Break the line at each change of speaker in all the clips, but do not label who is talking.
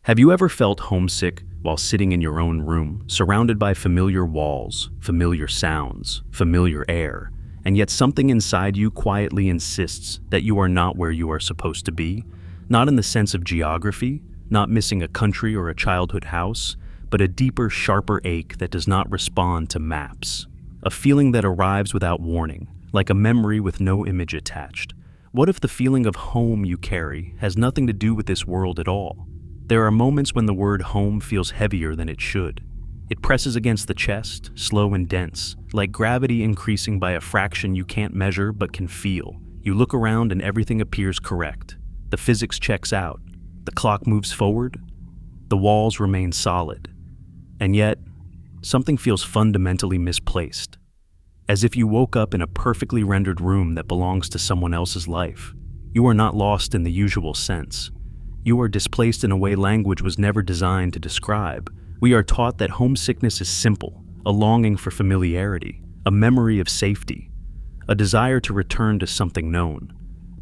Have you ever felt homesick while sitting in your own room, surrounded by familiar walls, familiar sounds, familiar air, and yet something inside you quietly insists that you are not where you are supposed to be? Not in the sense of geography, not missing a country or a childhood house, but a deeper, sharper ache that does not respond to maps. A feeling that arrives without warning, like a memory with no image attached. What if the feeling of home you carry has nothing to do with this world at all? There are moments when the word home feels heavier than it should. It presses against the chest, slow and dense, like gravity increasing by a fraction you can't measure but can feel. You look around and everything appears correct. The physics checks out. The clock moves forward. The walls remain solid. And yet, something feels fundamentally misplaced. As if you woke up in a perfectly rendered room that belongs to someone else's life. You are not lost in the usual sense. You are displaced in a way language was never designed to describe. We are taught that homesickness is simple, a longing for familiarity, a memory of safety, a desire to return to something known.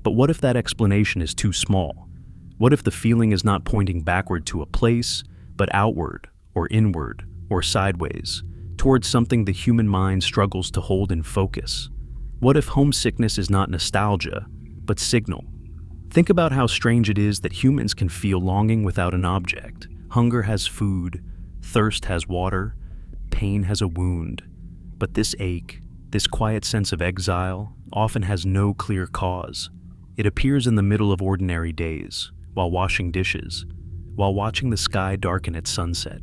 But what if that explanation is too small? What if the feeling is not pointing backward to a place, but outward, or inward, or sideways, towards something the human mind struggles to hold in focus? What if homesickness is not nostalgia, but signal? Think about how strange it is that humans can feel longing without an object. Hunger has food, thirst has water, pain has a wound. But this ache, this quiet sense of exile, often has no clear cause. It appears in the middle of ordinary days, while washing dishes, while watching the sky darken at sunset,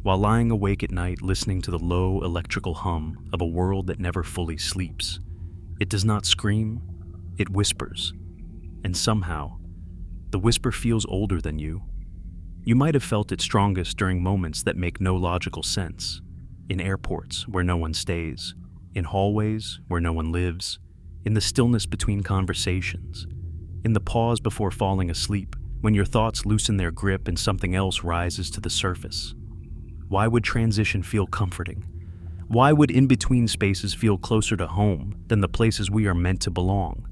while lying awake at night listening to the low electrical hum of a world that never fully sleeps. It does not scream, it whispers. And somehow, the whisper feels older than you. You might have felt it strongest during moments that make no logical sense. In airports where no one stays, in hallways where no one lives, in the stillness between conversations, in the pause before falling asleep, when your thoughts loosen their grip and something else rises to the surface. Why would transition feel comforting? Why would in-between spaces feel closer to home than the places we are meant to belong?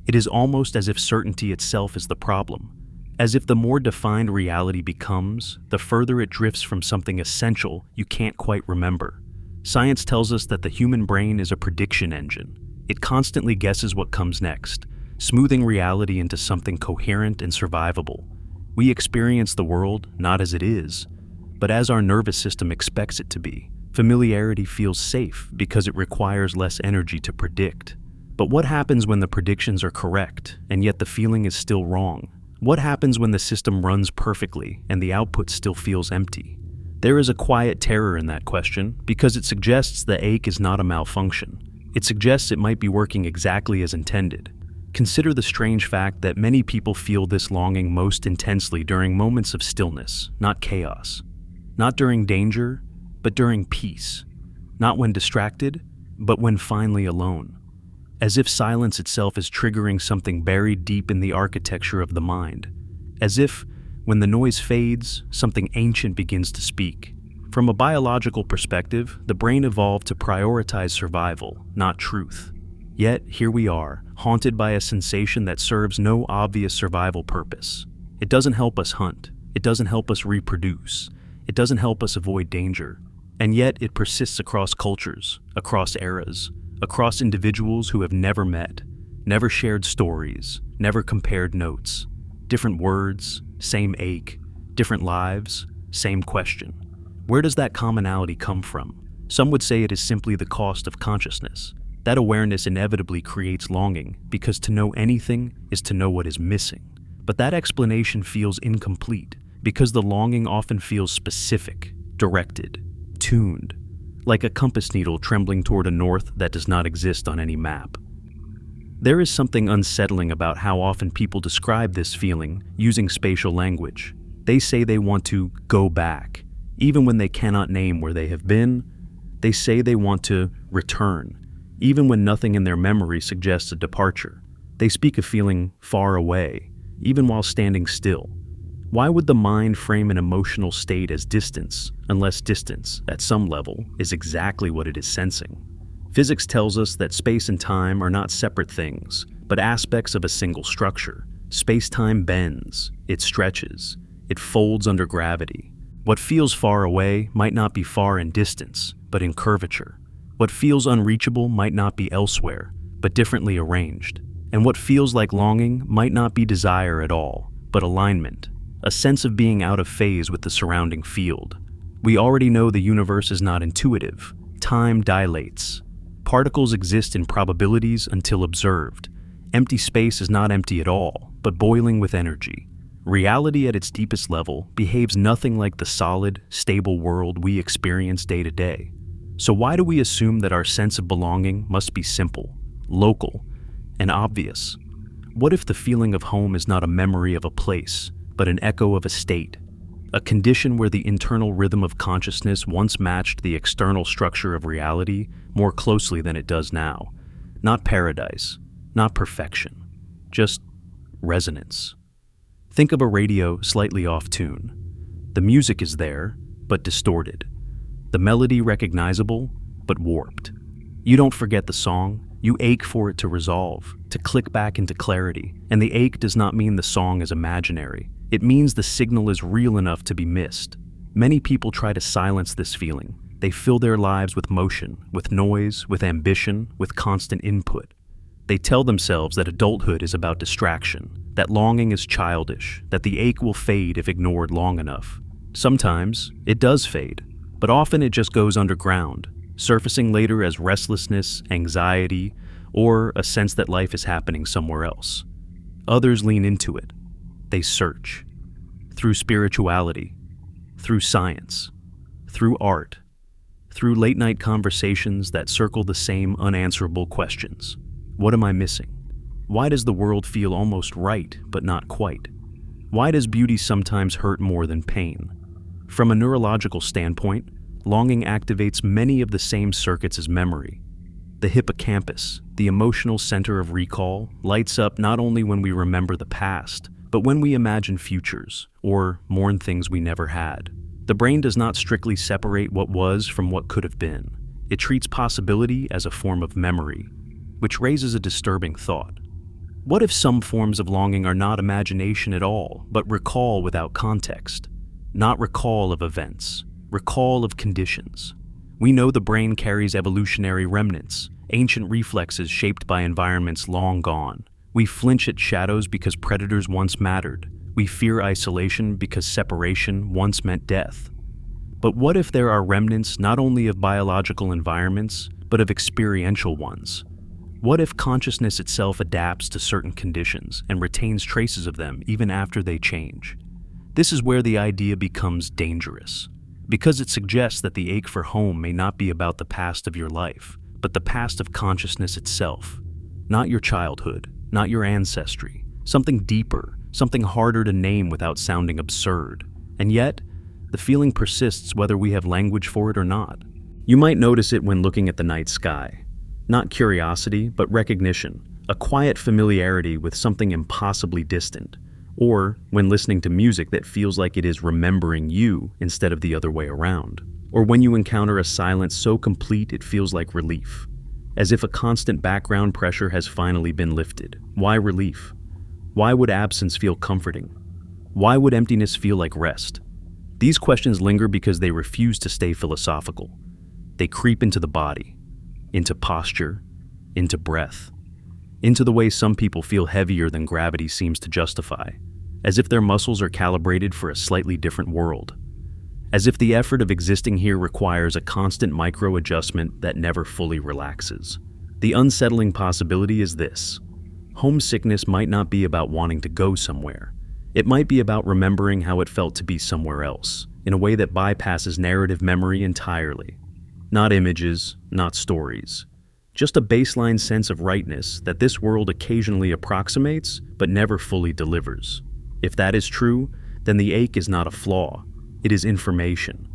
It is almost as if certainty itself is the problem, as if the more defined reality becomes, the further it drifts from something essential you can't quite remember. Science tells us that the human brain is a prediction engine. It constantly guesses what comes next, smoothing reality into something coherent and survivable. We experience the world not as it is, but as our nervous system expects it to be. Familiarity feels safe because it requires less energy to predict. But what happens when the predictions are correct, and yet the feeling is still wrong? What happens when the system runs perfectly, and the output still feels empty? There is a quiet terror in that question, because it suggests the ache is not a malfunction. It suggests it might be working exactly as intended. Consider the strange fact that many people feel this longing most intensely during moments of stillness, not chaos. Not during danger, but during peace. Not when distracted, but when finally alone. As if silence itself is triggering something buried deep in the architecture of the mind. As if, when the noise fades, something ancient begins to speak. From a biological perspective, the brain evolved to prioritize survival, not truth. Yet, here we are, haunted by a sensation that serves no obvious survival purpose. It doesn't help us hunt. It doesn't help us reproduce. It doesn't help us avoid danger. And yet, it persists across cultures, across eras, across individuals who have never met, never shared stories, never compared notes. Different words, same ache, different lives, same question. Where does that commonality come from? Some would say it is simply the cost of consciousness. That awareness inevitably creates longing, because to know anything is to know what is missing. But that explanation feels incomplete, because the longing often feels specific, directed, tuned, like a compass needle trembling toward a north that does not exist on any map. There is something unsettling about how often people describe this feeling using spatial language. They say they want to go back, even when they cannot name where they have been. They say they want to return, even when nothing in their memory suggests a departure. They speak of feeling far away, even while standing still. Why would the mind frame an emotional state as distance, unless distance, at some level, is exactly what it is sensing? Physics tells us that space and time are not separate things, but aspects of a single structure. Space-time bends, it stretches, It folds under gravity. What feels far away might not be far in distance, but in curvature. What feels unreachable might not be elsewhere, but differently arranged. And what feels like longing might not be desire at all, but alignment, a sense of being out of phase with the surrounding field. We already know the universe is not intuitive. Time dilates. Particles exist in probabilities until observed. Empty space is not empty at all, but boiling with energy. Reality at its deepest level behaves nothing like the solid, stable world we experience day to day. So why do we assume that our sense of belonging must be simple, local, and obvious? What if the feeling of home is not a memory of a place, but an echo of a state? A condition where the internal rhythm of consciousness once matched the external structure of reality more closely than it does now. Not paradise, not perfection, just resonance. Think of a radio slightly off tune. The music is there, but distorted. The melody recognizable, but warped. You don't forget the song, you ache for it to resolve, to click back into clarity. And the ache does not mean the song is imaginary. It means the signal is real enough to be missed. Many people try to silence this feeling. They fill their lives with motion, with noise, with ambition, with constant input. They tell themselves that adulthood is about distraction, that longing is childish, that the ache will fade if ignored long enough. Sometimes it does fade, but often it just goes underground, surfacing later as restlessness, anxiety, or a sense that life is happening somewhere else. Others lean into it. They search. Through spirituality, through science, through art, through late-night conversations that circle the same unanswerable questions. What am I missing? Why does the world feel almost right, but not quite? Why does beauty sometimes hurt more than pain? From a neurological standpoint, longing activates many of the same circuits as memory. The hippocampus, the emotional center of recall, lights up not only when we remember the past, but when we imagine futures, or mourn things we never had. The brain does not strictly separate what was from what could have been. It treats possibility as a form of memory, which raises a disturbing thought. What if some forms of longing are not imagination at all, but recall without context? Not recall of events, recall of conditions. We know the brain carries evolutionary remnants, ancient reflexes shaped by environments long gone. We flinch at shadows because predators once mattered. We fear isolation because separation once meant death. But what if there are remnants not only of biological environments, but of experiential ones? What if consciousness itself adapts to certain conditions and retains traces of them even after they change? This is where the idea becomes dangerous, because it suggests that the ache for home may not be about the past of your life, but the past of consciousness itself. Not your childhood, not your ancestry, something deeper, something harder to name without sounding absurd. And yet, the feeling persists whether we have language for it or not. You might notice it when looking at the night sky. Not curiosity, but recognition, a quiet familiarity with something impossibly distant, or when listening to music that feels like it is remembering you instead of the other way around, or when you encounter a silence so complete it feels like relief, as if a constant background pressure has finally been lifted. Why relief? Why would absence feel comforting? Why would emptiness feel like rest? These questions linger because they refuse to stay philosophical. They creep into the body, into posture, into breath, into the way some people feel heavier than gravity seems to justify, as if their muscles are calibrated for a slightly different world, as if the effort of existing here requires a constant micro-adjustment that never fully relaxes. The unsettling possibility is this: homesickness might not be about wanting to go somewhere. It might be about remembering how it felt to be somewhere else, in a way that bypasses narrative memory entirely. Not images, not stories. Just a baseline sense of rightness that this world occasionally approximates, but never fully delivers. If that is true, then the ache is not a flaw. It is information.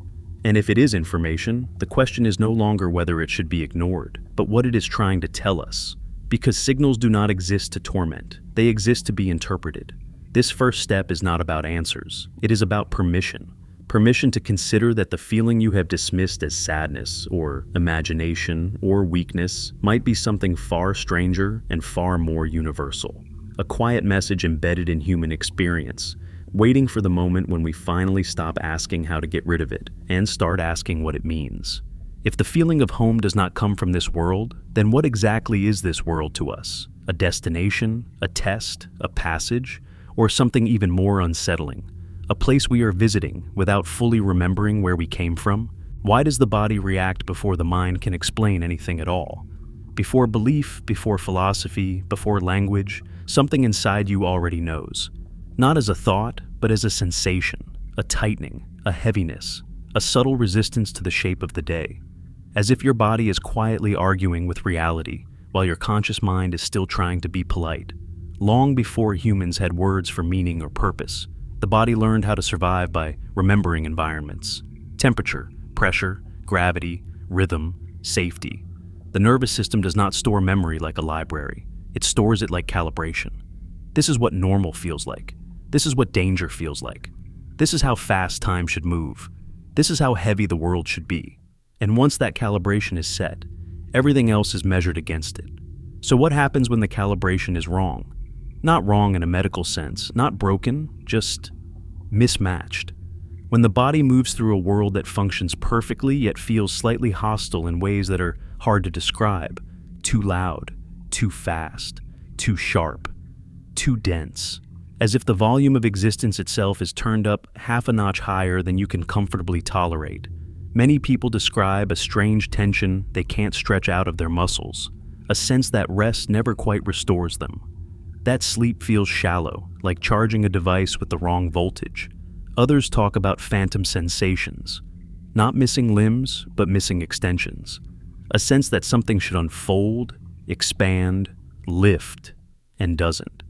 And if it is information, the question is no longer whether it should be ignored, but what it is trying to tell us. Because signals do not exist to torment, they exist to be interpreted. This first step is not about answers. It is about permission. Permission to consider that the feeling you have dismissed as sadness, or imagination, or weakness might be something far stranger and far more universal. A quiet message embedded in human experience, waiting for the moment when we finally stop asking how to get rid of it and start asking what it means. If the feeling of home does not come from this world, then what exactly is this world to us? A destination, a test, a passage, or something even more unsettling? A place we are visiting without fully remembering where we came from? Why does the body react before the mind can explain anything at all? Before belief, before philosophy, before language, something inside you already knows. Not as a thought, but as a sensation, a tightening, a heaviness, a subtle resistance to the shape of the day. As if your body is quietly arguing with reality, while your conscious mind is still trying to be polite. Long before humans had words for meaning or purpose, the body learned how to survive by remembering environments. Temperature, pressure, gravity, rhythm, safety. The nervous system does not store memory like a library. It stores it like calibration. This is what normal feels like. This is what danger feels like. This is how fast time should move. This is how heavy the world should be. And once that calibration is set, everything else is measured against it. So what happens when the calibration is wrong? Not wrong in a medical sense, not broken, just mismatched. When the body moves through a world that functions perfectly yet feels slightly hostile in ways that are hard to describe. Too loud, too fast, too sharp, too dense. As if the volume of existence itself is turned up half a notch higher than you can comfortably tolerate. Many people describe a strange tension they can't stretch out of their muscles, a sense that rest never quite restores them. That sleep feels shallow, like charging a device with the wrong voltage. Others talk about phantom sensations, not missing limbs, but missing extensions. A sense that something should unfold, expand, lift, and doesn't.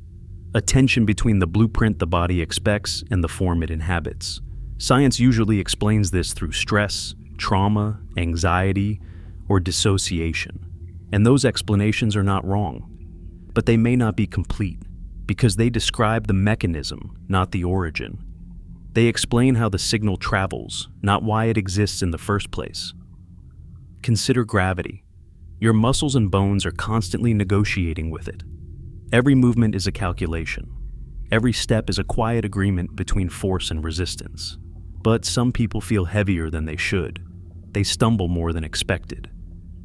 A tension between the blueprint the body expects and the form it inhabits. Science usually explains this through stress, trauma, anxiety, or dissociation. And those explanations are not wrong. But they may not be complete, because they describe the mechanism, not the origin. They explain how the signal travels, not why it exists in the first place. Consider gravity. Your muscles and bones are constantly negotiating with it. Every movement is a calculation. Every step is a quiet agreement between force and resistance. But some people feel heavier than they should. They stumble more than expected.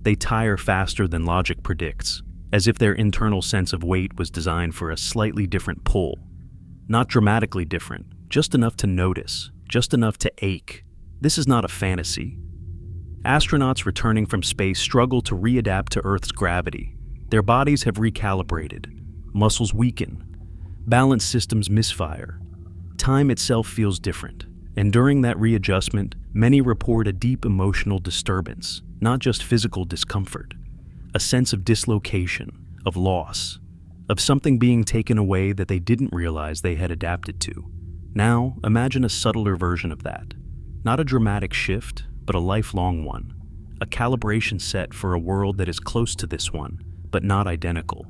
They tire faster than logic predicts, as if their internal sense of weight was designed for a slightly different pull. Not dramatically different, just enough to notice, just enough to ache. This is not a fantasy. Astronauts returning from space struggle to readapt to Earth's gravity. Their bodies have recalibrated. Muscles weaken. Balance systems misfire. Time itself feels different. And during that readjustment, many report a deep emotional disturbance, not just physical discomfort. A sense of dislocation, of loss, of something being taken away that they didn't realize they had adapted to. Now, imagine a subtler version of that. Not a dramatic shift, but a lifelong one. A calibration set for a world that is close to this one, but not identical.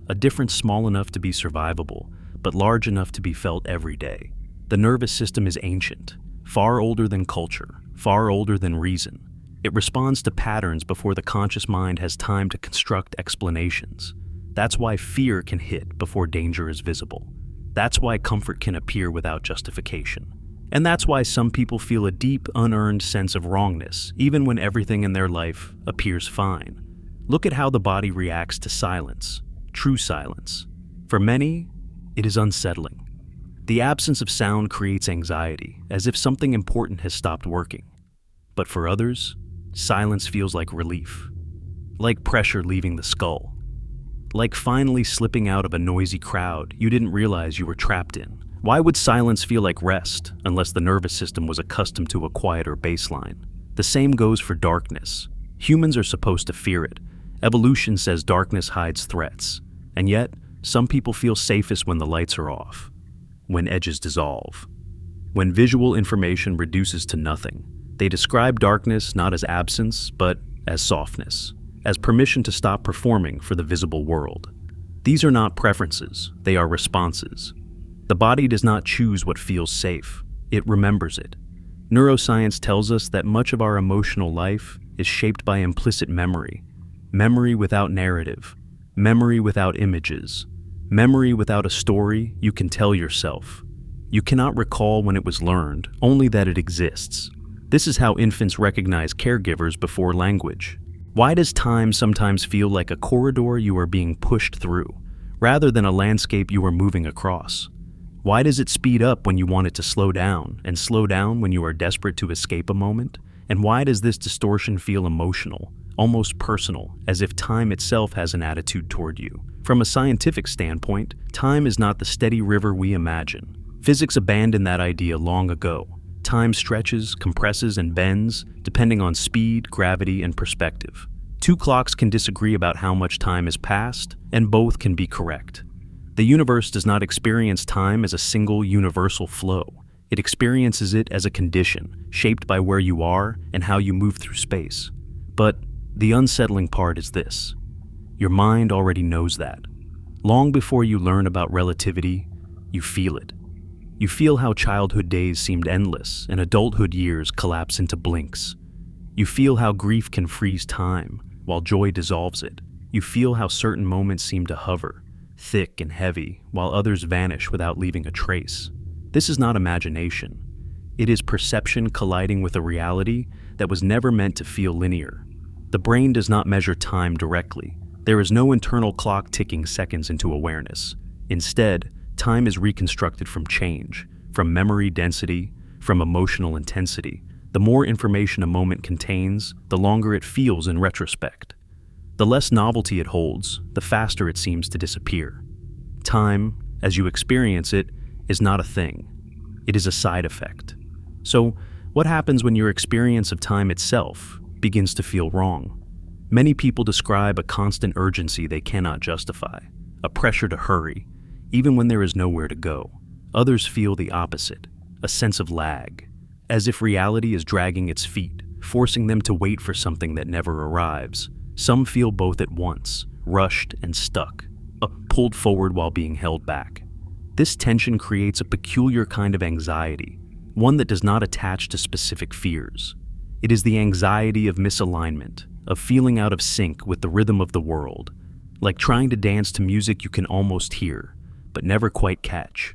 A difference small enough to be survivable, but large enough to be felt every day. The nervous system is ancient, far older than culture, far older than reason. It responds to patterns before the conscious mind has time to construct explanations. That's why fear can hit before danger is visible. That's why comfort can appear without justification. And that's why some people feel a deep, unearned sense of wrongness, even when everything in their life appears fine. Look at how the body reacts to silence, true silence. For many, it is unsettling. The absence of sound creates anxiety, as if something important has stopped working. But for others, silence feels like relief, like pressure leaving the skull, like finally slipping out of a noisy crowd you didn't realize you were trapped in. Why would silence feel like rest unless the nervous system was accustomed to a quieter baseline? The same goes for darkness. Humans are supposed to fear it. Evolution says darkness hides threats. And yet, some people feel safest when the lights are off, when edges dissolve, when visual information reduces to nothing. They describe darkness not as absence, but as softness, as permission to stop performing for the visible world. These are not preferences, they are responses. The body does not choose what feels safe, it remembers it. Neuroscience tells us that much of our emotional life is shaped by implicit memory. Memory without narrative, memory without images, memory without a story you can tell yourself. You cannot recall when it was learned, only that it exists. This is how infants recognize caregivers before language. Why does time sometimes feel like a corridor you are being pushed through, rather than a landscape you are moving across? Why does it speed up when you want it to slow down, and slow down when you are desperate to escape a moment? And why does this distortion feel emotional, almost personal, as if time itself has an attitude toward you? From a scientific standpoint, time is not the steady river we imagine. Physics abandoned that idea long ago. Time stretches, compresses, and bends, depending on speed, gravity, and perspective. Two clocks can disagree about how much time has passed, and both can be correct. The universe does not experience time as a single universal flow. It experiences it as a condition, shaped by where you are and how you move through space. But the unsettling part is this. Your mind already knows that. Long before you learn about relativity, you feel it. You feel how childhood days seemed endless and adulthood years collapse into blinks. You feel how grief can freeze time, while joy dissolves it. You feel how certain moments seem to hover, thick and heavy, while others vanish without leaving a trace. This is not imagination. It is perception colliding with a reality that was never meant to feel linear. The brain does not measure time directly. There is no internal clock ticking seconds into awareness. Instead, time is reconstructed from change, from memory density, from emotional intensity. The more information a moment contains, the longer it feels in retrospect. The less novelty it holds, the faster it seems to disappear. Time, as you experience it, is not a thing. It is a side effect. So, what happens when your experience of time itself begins to feel wrong? Many people describe a constant urgency they cannot justify, a pressure to hurry, even when there is nowhere to go. Others feel the opposite, a sense of lag, as if reality is dragging its feet, forcing them to wait for something that never arrives. Some feel both at once, rushed and stuck, pulled forward while being held back. This tension creates a peculiar kind of anxiety, one that does not attach to specific fears. It is the anxiety of misalignment, of feeling out of sync with the rhythm of the world, like trying to dance to music you can almost hear, but never quite catch.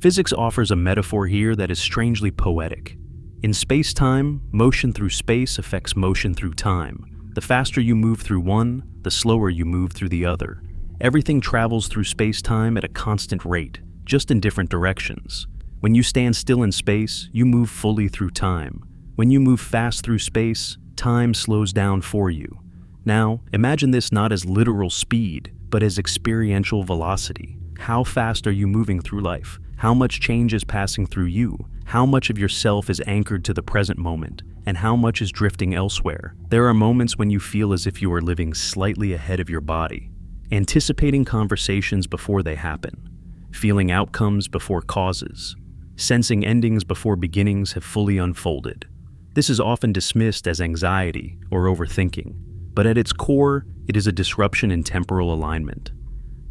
Physics offers a metaphor here that is strangely poetic. In space-time, motion through space affects motion through time. The faster you move through one, the slower you move through the other. Everything travels through space-time at a constant rate, just in different directions. When you stand still in space, you move fully through time. When you move fast through space, time slows down for you. Now, imagine this not as literal speed, but as experiential velocity. How fast are you moving through life? How much change is passing through you? How much of yourself is anchored to the present moment? And how much is drifting elsewhere? There are moments when you feel as if you are living slightly ahead of your body, anticipating conversations before they happen, feeling outcomes before causes, sensing endings before beginnings have fully unfolded. This is often dismissed as anxiety or overthinking, but at its core, it is a disruption in temporal alignment.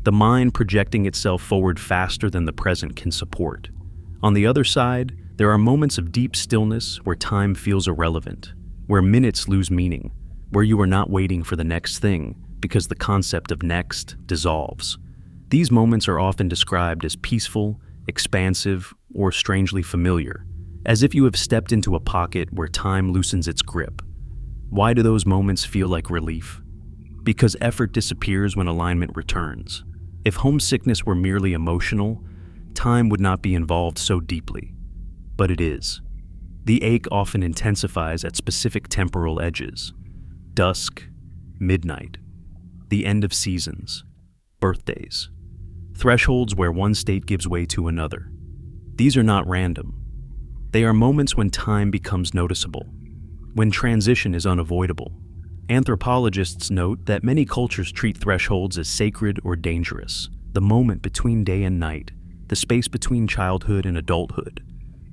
The mind projecting itself forward faster than the present can support. On the other side, there are moments of deep stillness where time feels irrelevant, where minutes lose meaning, where you are not waiting for the next thing because the concept of next dissolves. These moments are often described as peaceful, expansive, or strangely familiar, as if you have stepped into a pocket where time loosens its grip. Why do those moments feel like relief? Because effort disappears when alignment returns. If homesickness were merely emotional, time would not be involved so deeply. But it is. The ache often intensifies at specific temporal edges. Dusk, midnight, the end of seasons, birthdays, thresholds where one state gives way to another. These are not random. They are moments when time becomes noticeable, when transition is unavoidable. Anthropologists note that many cultures treat thresholds as sacred or dangerous, the moment between day and night, the space between childhood and adulthood,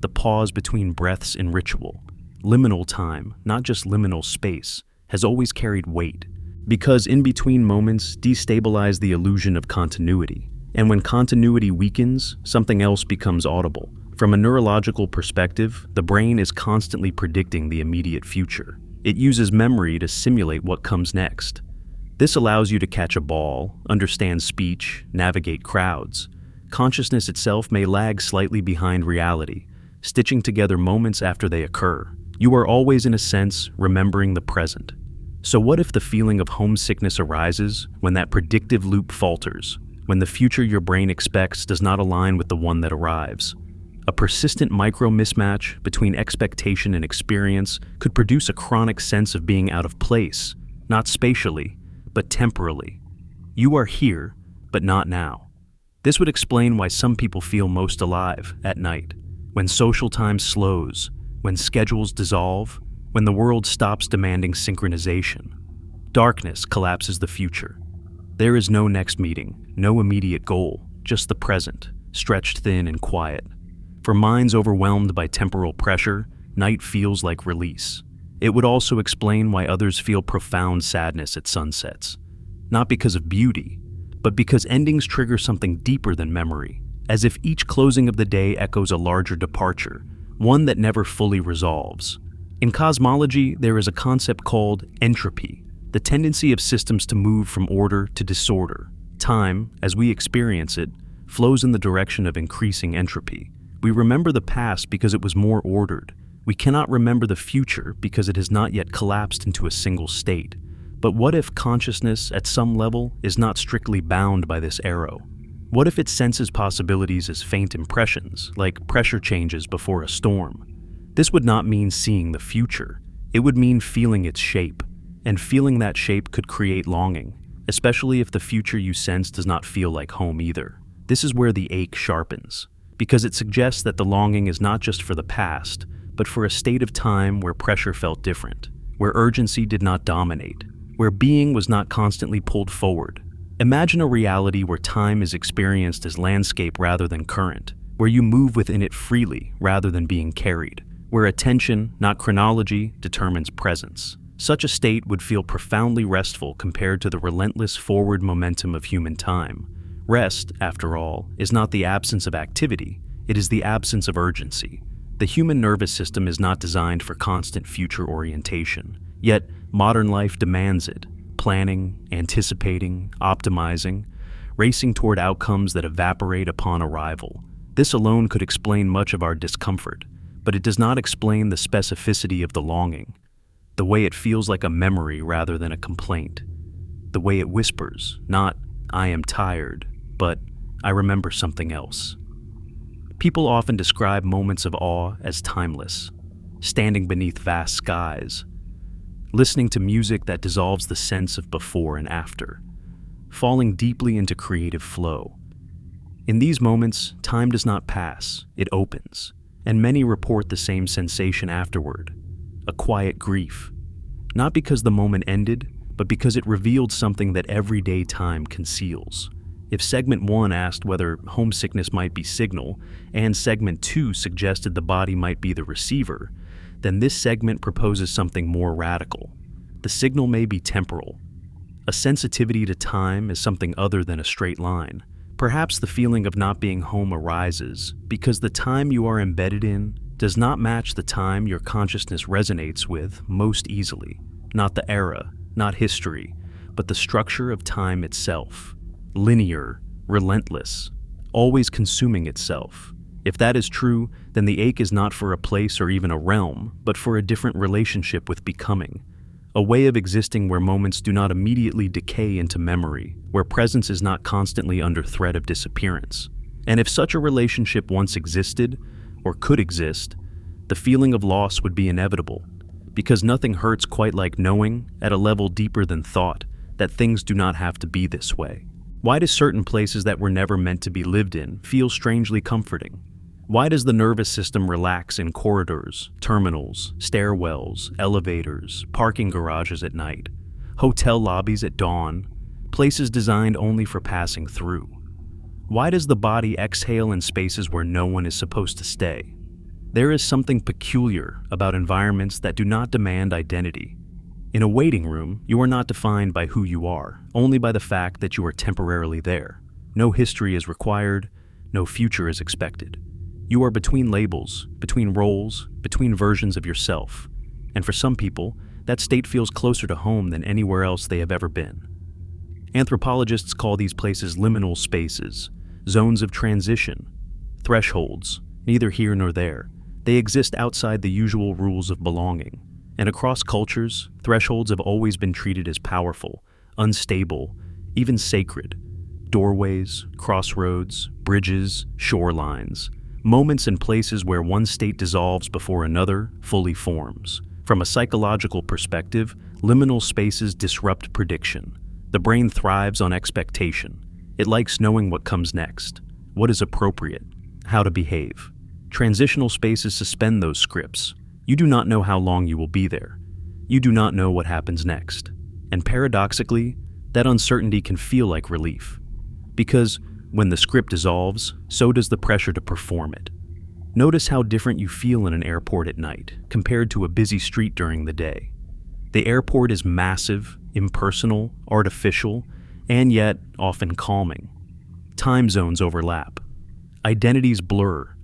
the pause between breaths in ritual. Liminal time, not just liminal space, has always carried weight, because in-between moments destabilize the illusion of continuity. And when continuity weakens, something else becomes audible. From a neurological perspective, the brain is constantly predicting the immediate future. It uses memory to simulate what comes next. This allows you to catch a ball, understand speech, navigate crowds. consciousness itself may lag slightly behind reality, stitching together moments after they occur. You are always, in a sense, remembering the present. So what if the feeling of homesickness arises when that predictive loop falters, when the future your brain expects does not align with the one that arrives? A persistent micro-mismatch between expectation and experience could produce a chronic sense of being out of place, not spatially, but temporally. You are here, but not now. This would explain why some people feel most alive at night, when social time slows, when schedules dissolve, when the world stops demanding synchronization. Darkness collapses the future. There is no next meeting, no immediate goal, just the present, stretched thin and quiet. For minds overwhelmed by temporal pressure, night feels like release. It would also explain why others feel profound sadness at sunsets. Not because of beauty, but because endings trigger something deeper than memory, as if each closing of the day echoes a larger departure, one that never fully resolves. In cosmology, there is a concept called entropy, the tendency of systems to move from order to disorder. Time, as we experience it, flows in the direction of increasing entropy. We remember the past because it was more ordered. We cannot remember the future because it has not yet collapsed into a single state. But what if consciousness, at some level, is not strictly bound by this arrow? What if it senses possibilities as faint impressions, like pressure changes before a storm? This would not mean seeing the future. It would mean feeling its shape, and feeling that shape could create longing, especially if the future you sense does not feel like home either. This is where the ache sharpens, because it suggests that the longing is not just for the past, but for a state of time where pressure felt different, where urgency did not dominate, where being was not constantly pulled forward. Imagine a reality where time is experienced as landscape rather than current, where you move within it freely rather than being carried, where attention, not chronology, determines presence. Such a state would feel profoundly restful compared to the relentless forward momentum of human time. Rest, after all, is not the absence of activity, it is the absence of urgency. The human nervous system is not designed for constant future orientation, yet modern life demands it, planning, anticipating, optimizing, racing toward outcomes that evaporate upon arrival. This alone could explain much of our discomfort, but it does not explain the specificity of the longing, the way it feels like a memory rather than a complaint, the way it whispers, not, "I am tired," but "I remember something else." People often describe moments of awe as timeless, standing beneath vast skies, listening to music that dissolves the sense of before and after, falling deeply into creative flow. In these moments, time does not pass, it opens, and many report the same sensation afterward, a quiet grief, not because the moment ended, but because it revealed something that everyday time conceals. If segment 1 asked whether homesickness might be signal, and segment 2 suggested the body might be the receiver, then this segment proposes something more radical. The signal may be temporal. A sensitivity to time is something other than a straight line. Perhaps the feeling of not being home arises because the time you are embedded in does not match the time your consciousness resonates with most easily. Not the era, not history, but the structure of time itself. Linear, relentless, always consuming itself. If that is true, then the ache is not for a place or even a realm, but for a different relationship with becoming. A way of existing where moments do not immediately decay into memory, where presence is not constantly under threat of disappearance. And if such a relationship once existed, or could exist, the feeling of loss would be inevitable, because nothing hurts quite like knowing, at a level deeper than thought, that things do not have to be this way. Why do certain places that were never meant to be lived in feel strangely comforting? Why does the nervous system relax in corridors, terminals, stairwells, elevators, parking garages at night, hotel lobbies at dawn, places designed only for passing through? Why does the body exhale in spaces where no one is supposed to stay? There is something peculiar about environments that do not demand identity. In a waiting room, you are not defined by who you are, only by the fact that you are temporarily there. No history is required, no future is expected. You are between labels, between roles, between versions of yourself. And for some people, that state feels closer to home than anywhere else they have ever been. Anthropologists call these places liminal spaces, zones of transition, thresholds, neither here nor there. They exist outside the usual rules of belonging. And across cultures, thresholds have always been treated as powerful, unstable, even sacred. Doorways, crossroads, bridges, shorelines, moments and places where one state dissolves before another fully forms. From a psychological perspective, liminal spaces disrupt prediction. The brain thrives on expectation. It likes knowing what comes next, what is appropriate, how to behave. Transitional spaces suspend those scripts. You do not know how long you will be there. You do not know what happens next. And paradoxically, that uncertainty can feel like relief. Because when the script dissolves, so does the pressure to perform it. Notice how different you feel in an airport at night compared to a busy street during the day. The airport is massive, impersonal, artificial, and yet often calming. Time zones overlap. Identities blur.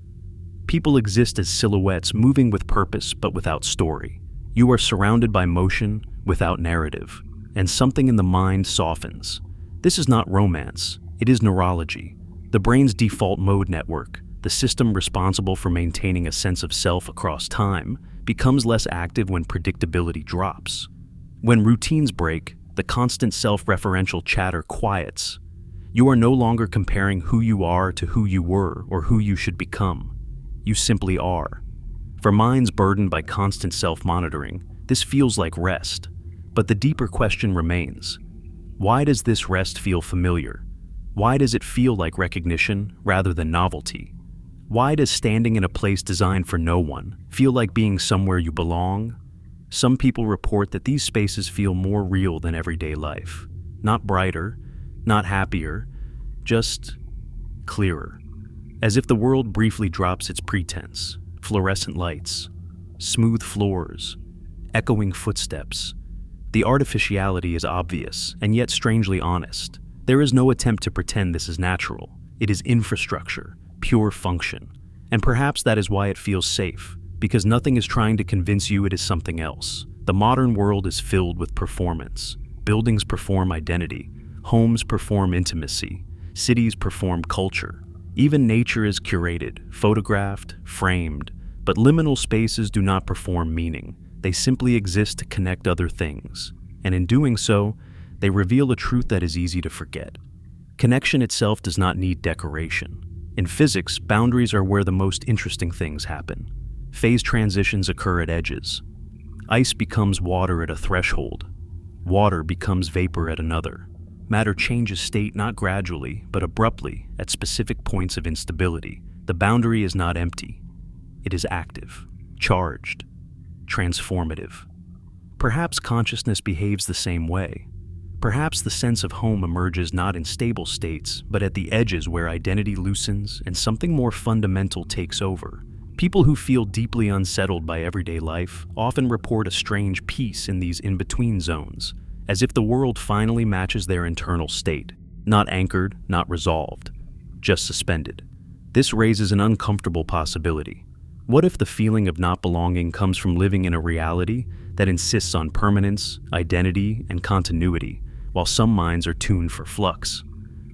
People exist as silhouettes moving with purpose but without story. You are surrounded by motion without narrative, and something in the mind softens. This is not romance, it is neurology, the brain's default mode network. The system responsible for maintaining a sense of self across time becomes less active when predictability drops. When routines break, the constant self-referential chatter quiets. You are no longer comparing who you are to who you were or who you should become. You simply are. For minds burdened by constant self-monitoring, this feels like rest. But the deeper question remains. Why does this rest feel familiar? Why does it feel like recognition rather than novelty? Why does standing in a place designed for no one feel like being somewhere you belong? Some people report that these spaces feel more real than everyday life. Not brighter, not happier, just clearer. As if the world briefly drops its pretense. Fluorescent lights, smooth floors, echoing footsteps. The artificiality is obvious and yet strangely honest. There is no attempt to pretend this is natural. It is infrastructure. Pure function. And perhaps that is why it feels safe, because nothing is trying to convince you it is something else. The modern world is filled with performance. Buildings perform identity, homes perform intimacy, cities perform culture. Even nature is curated, photographed, framed, but liminal spaces do not perform meaning. They simply exist to connect other things. And in doing so, they reveal a truth that is easy to forget. Connection itself does not need decoration. In physics, boundaries are where the most interesting things happen. Phase transitions occur at edges. Ice becomes water at a threshold. Water becomes vapor at another. Matter changes state not gradually, but abruptly at specific points of instability. The boundary is not empty. It is active, charged, transformative. Perhaps consciousness behaves the same way. Perhaps the sense of home emerges not in stable states, but at the edges where identity loosens and something more fundamental takes over. People who feel deeply unsettled by everyday life often report a strange peace in these in-between zones, as if the world finally matches their internal state, not anchored, not resolved, just suspended. This raises an uncomfortable possibility. What if the feeling of not belonging comes from living in a reality that insists on permanence, identity, and continuity, while some minds are tuned for flux?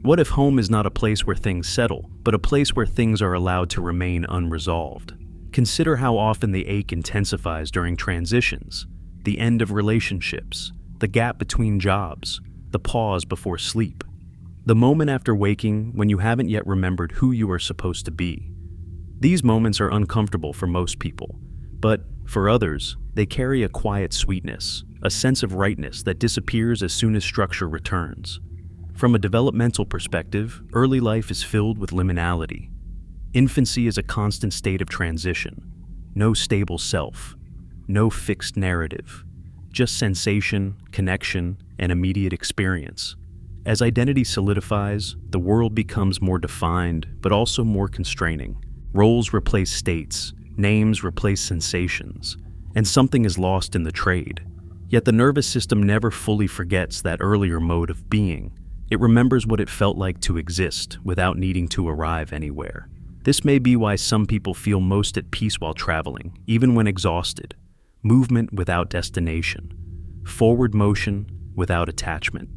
What if home is not a place where things settle, but a place where things are allowed to remain unresolved? Consider how often the ache intensifies during transitions, the end of relationships, the gap between jobs, the pause before sleep, the moment after waking when you haven't yet remembered who you are supposed to be. These moments are uncomfortable for most people, but for others, they carry a quiet sweetness, a sense of rightness that disappears as soon as structure returns. From a developmental perspective, early life is filled with liminality. Infancy is a constant state of transition. No stable self, no fixed narrative, just sensation, connection, and immediate experience. As identity solidifies, the world becomes more defined, but also more constraining. Roles replace states, names replace sensations, and something is lost in the trade. Yet the nervous system never fully forgets that earlier mode of being. It remembers what it felt like to exist without needing to arrive anywhere. This may be why some people feel most at peace while traveling, even when exhausted. Movement without destination. Forward motion without attachment.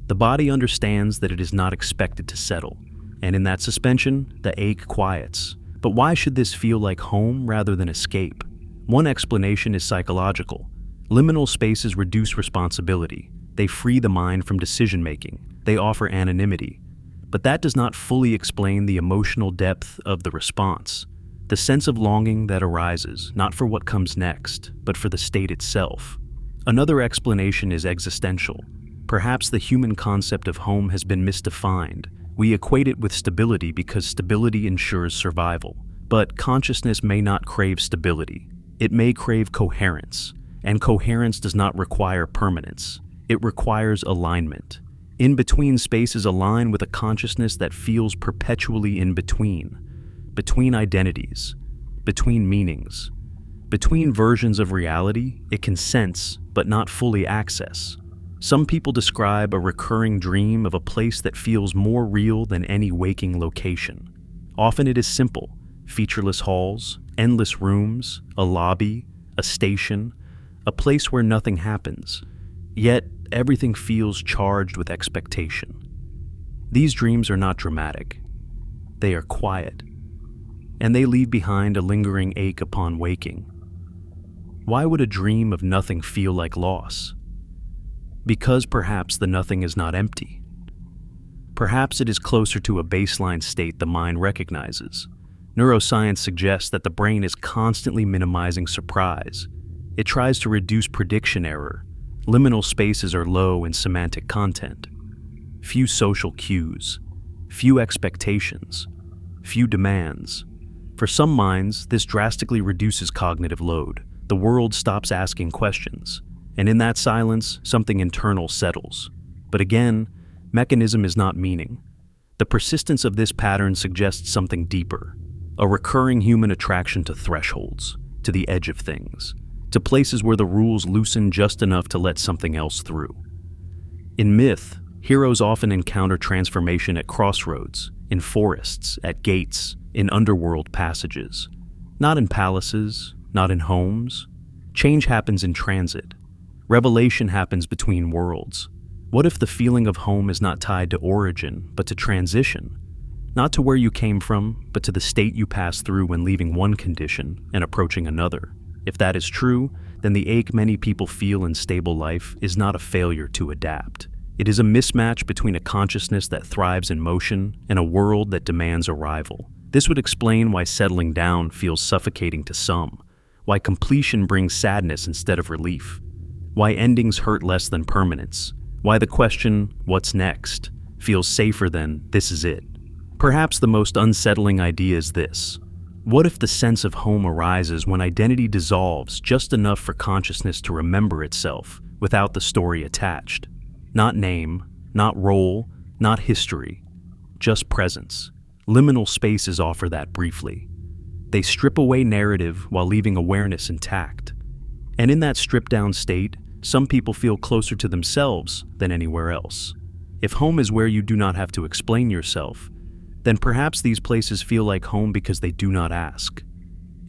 The body understands that it is not expected to settle. And in that suspension, the ache quiets. But why should this feel like home rather than escape? One explanation is psychological. Liminal spaces reduce responsibility. They free the mind from decision-making. They offer anonymity. But that does not fully explain the emotional depth of the response. The sense of longing that arises, not for what comes next, but for the state itself. Another explanation is existential. Perhaps the human concept of home has been misdefined. We equate it with stability because stability ensures survival. But consciousness may not crave stability. It may crave coherence, and coherence does not require permanence. It requires alignment. In-between spaces align with a consciousness that feels perpetually in between identities, between meanings, between versions of reality. It can sense, but not fully access. Some people describe a recurring dream of a place that feels more real than any waking location. Often it is simple: featureless halls, endless rooms, a lobby, a station, a place where nothing happens. Yet, everything feels charged with expectation. These dreams are not dramatic. They are quiet, and they leave behind a lingering ache upon waking. Why would a dream of nothing feel like loss? Because perhaps the nothing is not empty. Perhaps it is closer to a baseline state the mind recognizes. Neuroscience suggests that the brain is constantly minimizing surprise. It tries to reduce prediction error. Liminal spaces are low in semantic content. Few social cues, few expectations, few demands. For some minds, this drastically reduces cognitive load. The world stops asking questions, and in that silence, something internal settles. But again, mechanism is not meaning. The persistence of this pattern suggests something deeper, a recurring human attraction to thresholds, to the edge of things, to places where the rules loosen just enough to let something else through. In myth, heroes often encounter transformation at crossroads, in forests, at gates, in underworld passages. Not in palaces, not in homes. Change happens in transit. Revelation happens between worlds. What if the feeling of home is not tied to origin, but to transition? Not to where you came from, but to the state you pass through when leaving one condition and approaching another. If that is true, then the ache many people feel in stable life is not a failure to adapt. It is a mismatch between a consciousness that thrives in motion and a world that demands arrival. This would explain why settling down feels suffocating to some, why completion brings sadness instead of relief, why endings hurt less than permanence, why the question, "what's next?" feels safer than "this is it." Perhaps the most unsettling idea is this: what if the sense of home arises when identity dissolves just enough for consciousness to remember itself without the story attached? Not name, not role, not history, just presence. Liminal spaces offer that briefly. They strip away narrative while leaving awareness intact. And in that stripped-down state, some people feel closer to themselves than anywhere else. If home is where you do not have to explain yourself, then perhaps these places feel like home because they do not ask.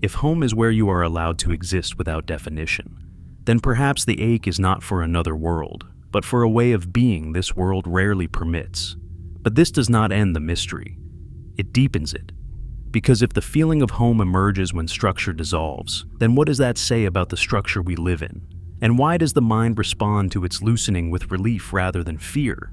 If home is where you are allowed to exist without definition, then perhaps the ache is not for another world, but for a way of being this world rarely permits. But this does not end the mystery. It deepens it. Because if the feeling of home emerges when structure dissolves, then what does that say about the structure we live in? And why does the mind respond to its loosening with relief rather than fear?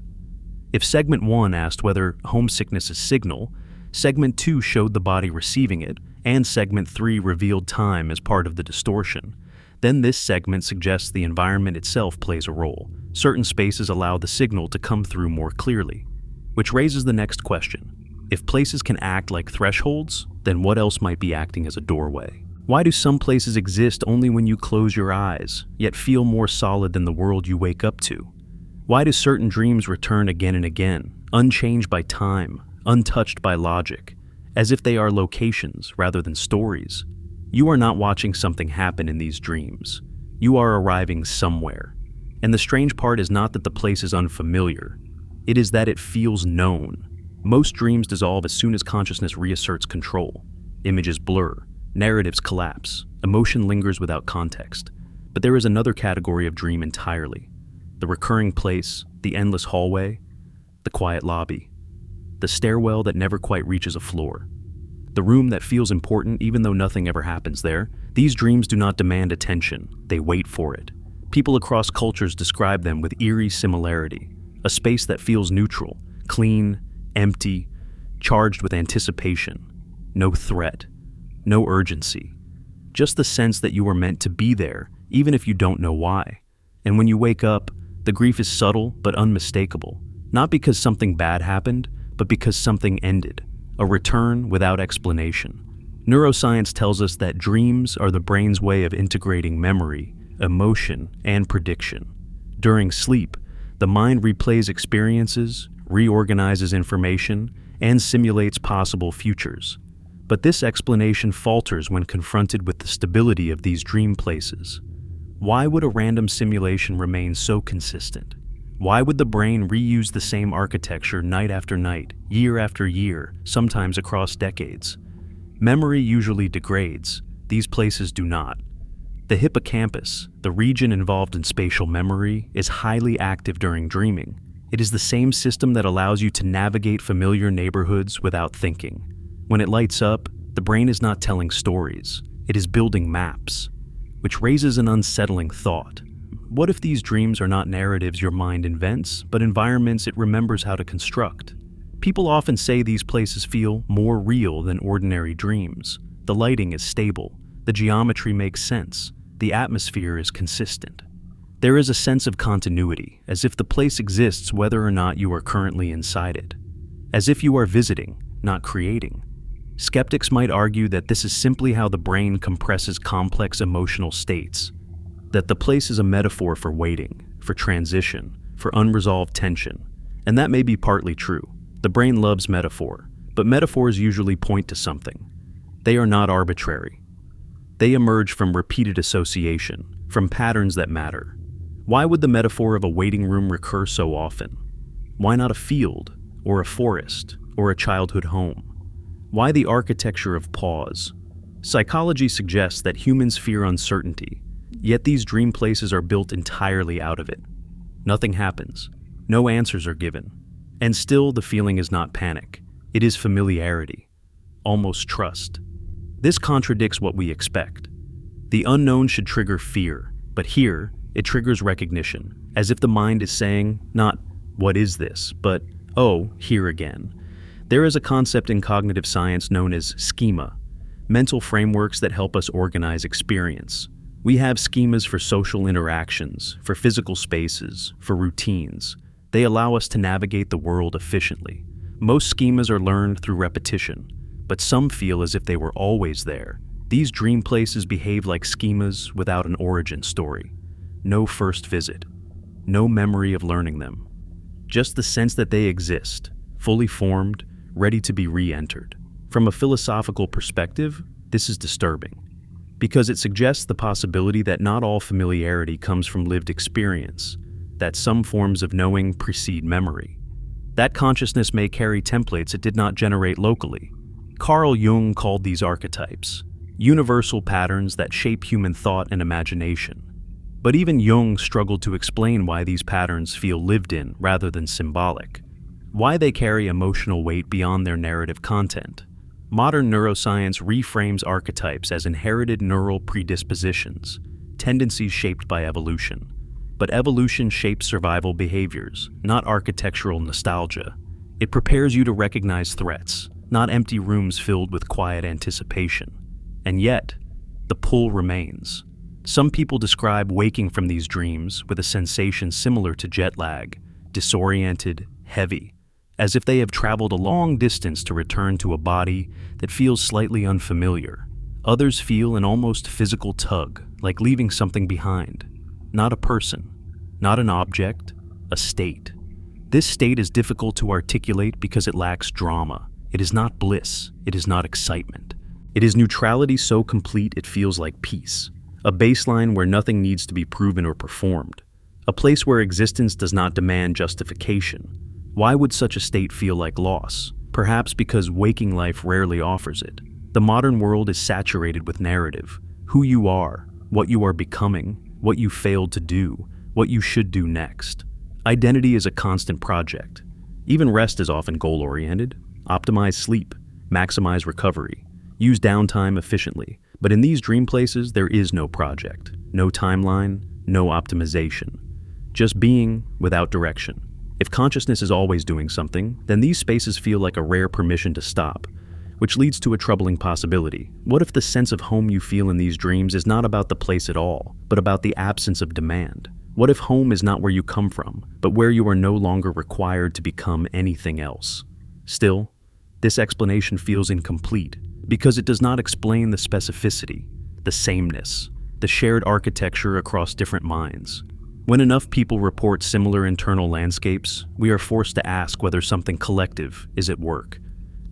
If segment 1 asked whether homesickness is signal, segment 2 showed the body receiving it, and segment 3 revealed time as part of the distortion, then this segment suggests the environment itself plays a role. Certain spaces allow the signal to come through more clearly. Which raises the next question. If places can act like thresholds, then what else might be acting as a doorway? Why do some places exist only when you close your eyes, yet feel more solid than the world you wake up to? Why do certain dreams return again and again, unchanged by time, untouched by logic, as if they are locations rather than stories? You are not watching something happen in these dreams. You are arriving somewhere. And the strange part is not that the place is unfamiliar. It is that it feels known. Most dreams dissolve as soon as consciousness reasserts control. Images blur, narratives collapse, emotion lingers without context. But there is another category of dream entirely. The recurring place, the endless hallway, the quiet lobby. the stairwell that never quite reaches a floor, the room that feels important even though nothing ever happens there. These dreams do not demand attention, they wait for it. People across cultures describe them with eerie similarity, a space that feels neutral, clean, empty, charged with anticipation. No threat, no urgency, just the sense that you are meant to be there, even if you don't know why. And when you wake up, the grief is subtle but unmistakable, not because something bad happened, but because something ended, a return without explanation. Neuroscience tells us that dreams are the brain's way of integrating memory, emotion, and prediction. During sleep, the mind replays experiences, reorganizes information, and simulates possible futures. But this explanation falters when confronted with the stability of these dream places. Why would a random simulation remain so consistent? Why would the brain reuse the same architecture night after night, year after year, sometimes across decades? Memory usually degrades. These places do not. The hippocampus, the region involved in spatial memory, is highly active during dreaming. It is the same system that allows you to navigate familiar neighborhoods without thinking. When it lights up, the brain is not telling stories. It is building maps, which raises an unsettling thought. What if these dreams are not narratives your mind invents, but environments it remembers how to construct? People often say these places feel more real than ordinary dreams. The lighting is stable, the geometry makes sense, the atmosphere is consistent. There is a sense of continuity, as if the place exists whether or not you are currently inside it. As if you are visiting, not creating. Skeptics might argue that this is simply how the brain compresses complex emotional states, that the place is a metaphor for waiting, for transition, for unresolved tension. And that may be partly true. The brain loves metaphor, but metaphors usually point to something. They are not arbitrary. They emerge from repeated association, from patterns that matter. Why would the metaphor of a waiting room recur so often? Why not a field, or a forest, or a childhood home? Why the architecture of pause? Psychology suggests that humans fear uncertainty, yet these dream places are built entirely out of it. Nothing happens. No answers are given. And still, the feeling is not panic. It is familiarity, almost trust. This contradicts what we expect. The unknown should trigger fear, but here, it triggers recognition, as if the mind is saying, not, "What is this?" but, "Oh, here again." There is a concept in cognitive science known as schema, mental frameworks that help us organize experience. We have schemas for social interactions, for physical spaces, for routines. They allow us to navigate the world efficiently. Most schemas are learned through repetition, but some feel as if they were always there. These dream places behave like schemas without an origin story. No first visit, no memory of learning them. Just the sense that they exist, fully formed, ready to be re-entered. From a philosophical perspective, this is disturbing, because it suggests the possibility that not all familiarity comes from lived experience, that some forms of knowing precede memory. That consciousness may carry templates it did not generate locally. Carl Jung called these archetypes, universal patterns that shape human thought and imagination. But even Jung struggled to explain why these patterns feel lived in rather than symbolic, why they carry emotional weight beyond their narrative content. Modern neuroscience reframes archetypes as inherited neural predispositions, tendencies shaped by evolution. But evolution shapes survival behaviors, not architectural nostalgia. It prepares you to recognize threats, not empty rooms filled with quiet anticipation. And yet, the pull remains. Some people describe waking from these dreams with a sensation similar to jet lag, disoriented, heavy, as if they have traveled a long distance to return to a body that feels slightly unfamiliar. Others feel an almost physical tug, like leaving something behind. Not a person, not an object, a state. This state is difficult to articulate because it lacks drama. It is not bliss, it is not excitement. It is neutrality so complete it feels like peace. A baseline where nothing needs to be proven or performed. A place where existence does not demand justification. Why would such a state feel like loss? Perhaps because waking life rarely offers it. The modern world is saturated with narrative. Who you are, what you are becoming, what you failed to do, what you should do next. Identity is a constant project. Even rest is often goal-oriented. Optimize sleep, maximize recovery, use downtime efficiently. But in these dream places, there is no project, no timeline, no optimization. Just being without direction. If consciousness is always doing something, then these spaces feel like a rare permission to stop, which leads to a troubling possibility. What if the sense of home you feel in these dreams is not about the place at all, but about the absence of demand? What if home is not where you come from, but where you are no longer required to become anything else? Still, this explanation feels incomplete because it does not explain the specificity, the sameness, the shared architecture across different minds. When enough people report similar internal landscapes, we are forced to ask whether something collective is at work.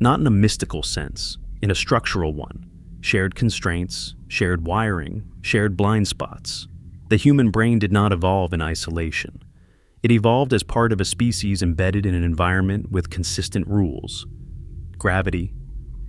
Not in a mystical sense, in a structural one. Shared constraints, shared wiring, shared blind spots. The human brain did not evolve in isolation. It evolved as part of a species embedded in an environment with consistent rules. Gravity,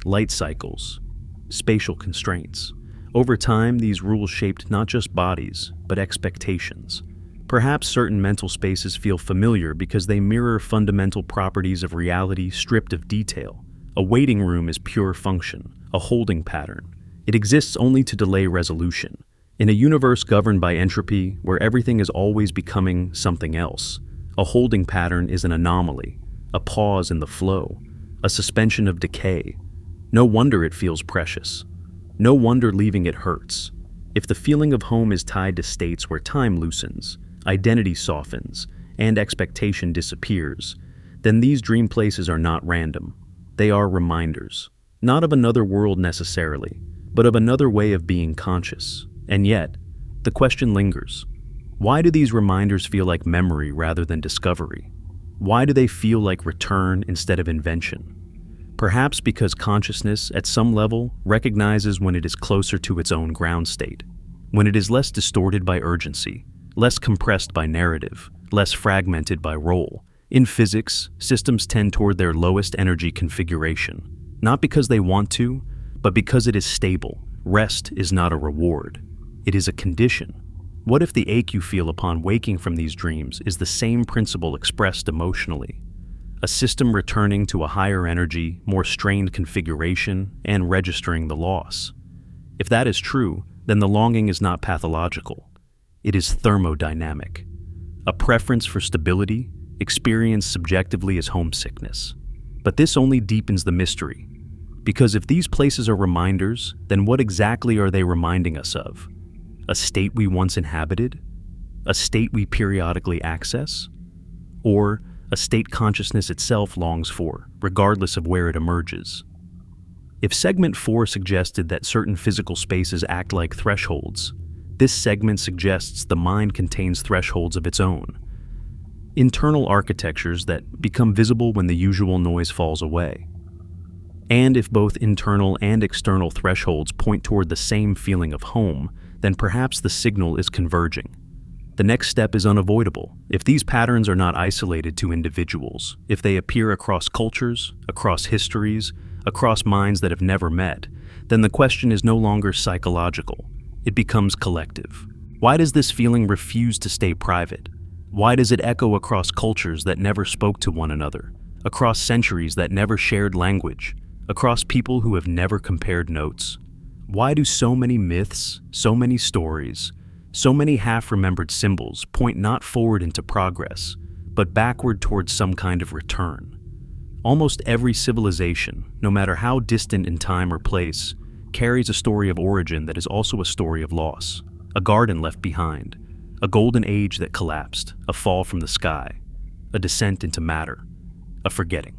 light cycles, spatial constraints. Over time, these rules shaped not just bodies, but expectations. Perhaps certain mental spaces feel familiar because they mirror fundamental properties of reality stripped of detail. A waiting room is pure function, a holding pattern. It exists only to delay resolution. In a universe governed by entropy, where everything is always becoming something else, a holding pattern is an anomaly, a pause in the flow, a suspension of decay. No wonder it feels precious. No wonder leaving it hurts. If the feeling of home is tied to states where time loosens, identity softens, and expectation disappears, then these dream places are not random. They are reminders, not of another world necessarily, but of another way of being conscious. And yet, the question lingers. Why do these reminders feel like memory rather than discovery? Why do they feel like return instead of invention? Perhaps because consciousness, at some level, recognizes when it is closer to its own ground state, when it is less distorted by urgency, less compressed by narrative, less fragmented by role. In physics, systems tend toward their lowest energy configuration, not because they want to, but because it is stable. Rest is not a reward. It is a condition. What if the ache you feel upon waking from these dreams is the same principle expressed emotionally? A system returning to a higher energy, more strained configuration, and registering the loss. If that is true, then the longing is not pathological. It is thermodynamic. A preference for stability, experienced subjectively as homesickness. But this only deepens the mystery. Because if these places are reminders, then what exactly are they reminding us of? A state we once inhabited? A state we periodically access? Or a state consciousness itself longs for, regardless of where it emerges? If segment 4 suggested that certain physical spaces act like thresholds, this segment suggests the mind contains thresholds of its own. Internal architectures that become visible when the usual noise falls away. And if both internal and external thresholds point toward the same feeling of home, then perhaps the signal is converging. The next step is unavoidable. If these patterns are not isolated to individuals, if they appear across cultures, across histories, across minds that have never met, then the question is no longer psychological. It becomes collective. Why does this feeling refuse to stay private? Why does it echo across cultures that never spoke to one another, across centuries that never shared language, across people who have never compared notes? Why do so many myths, so many stories, so many half-remembered symbols point not forward into progress, but backward towards some kind of return? Almost every civilization, no matter how distant in time or place, carries a story of origin that is also a story of loss. A garden left behind, a golden age that collapsed, a fall from the sky, a descent into matter, a forgetting.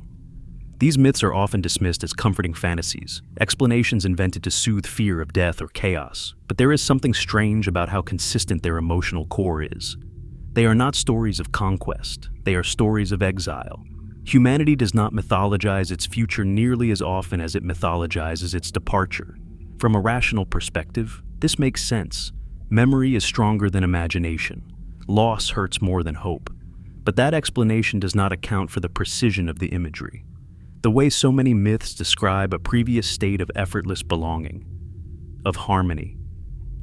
These myths are often dismissed as comforting fantasies, explanations invented to soothe fear of death or chaos, but there is something strange about how consistent their emotional core is. They are not stories of conquest, they are stories of exile. Humanity does not mythologize its future nearly as often as it mythologizes its departure. From a rational perspective, this makes sense. Memory is stronger than imagination. Loss hurts more than hope. But that explanation does not account for the precision of the imagery. The way so many myths describe a previous state of effortless belonging, of harmony,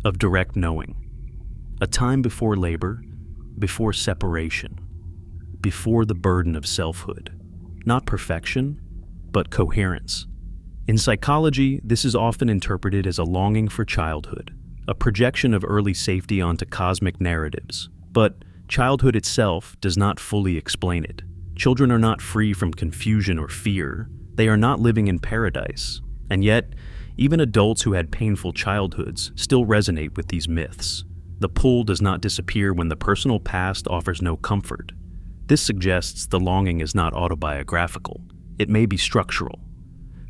of direct knowing. A time before labor, before separation, before the burden of selfhood. not perfection, but coherence. In psychology, this is often interpreted as a longing for childhood, a projection of early safety onto cosmic narratives. But childhood itself does not fully explain it. Children are not free from confusion or fear. They are not living in paradise. And yet, even adults who had painful childhoods still resonate with these myths. The pull does not disappear when the personal past offers no comfort. This suggests the longing is not autobiographical. It may be structural.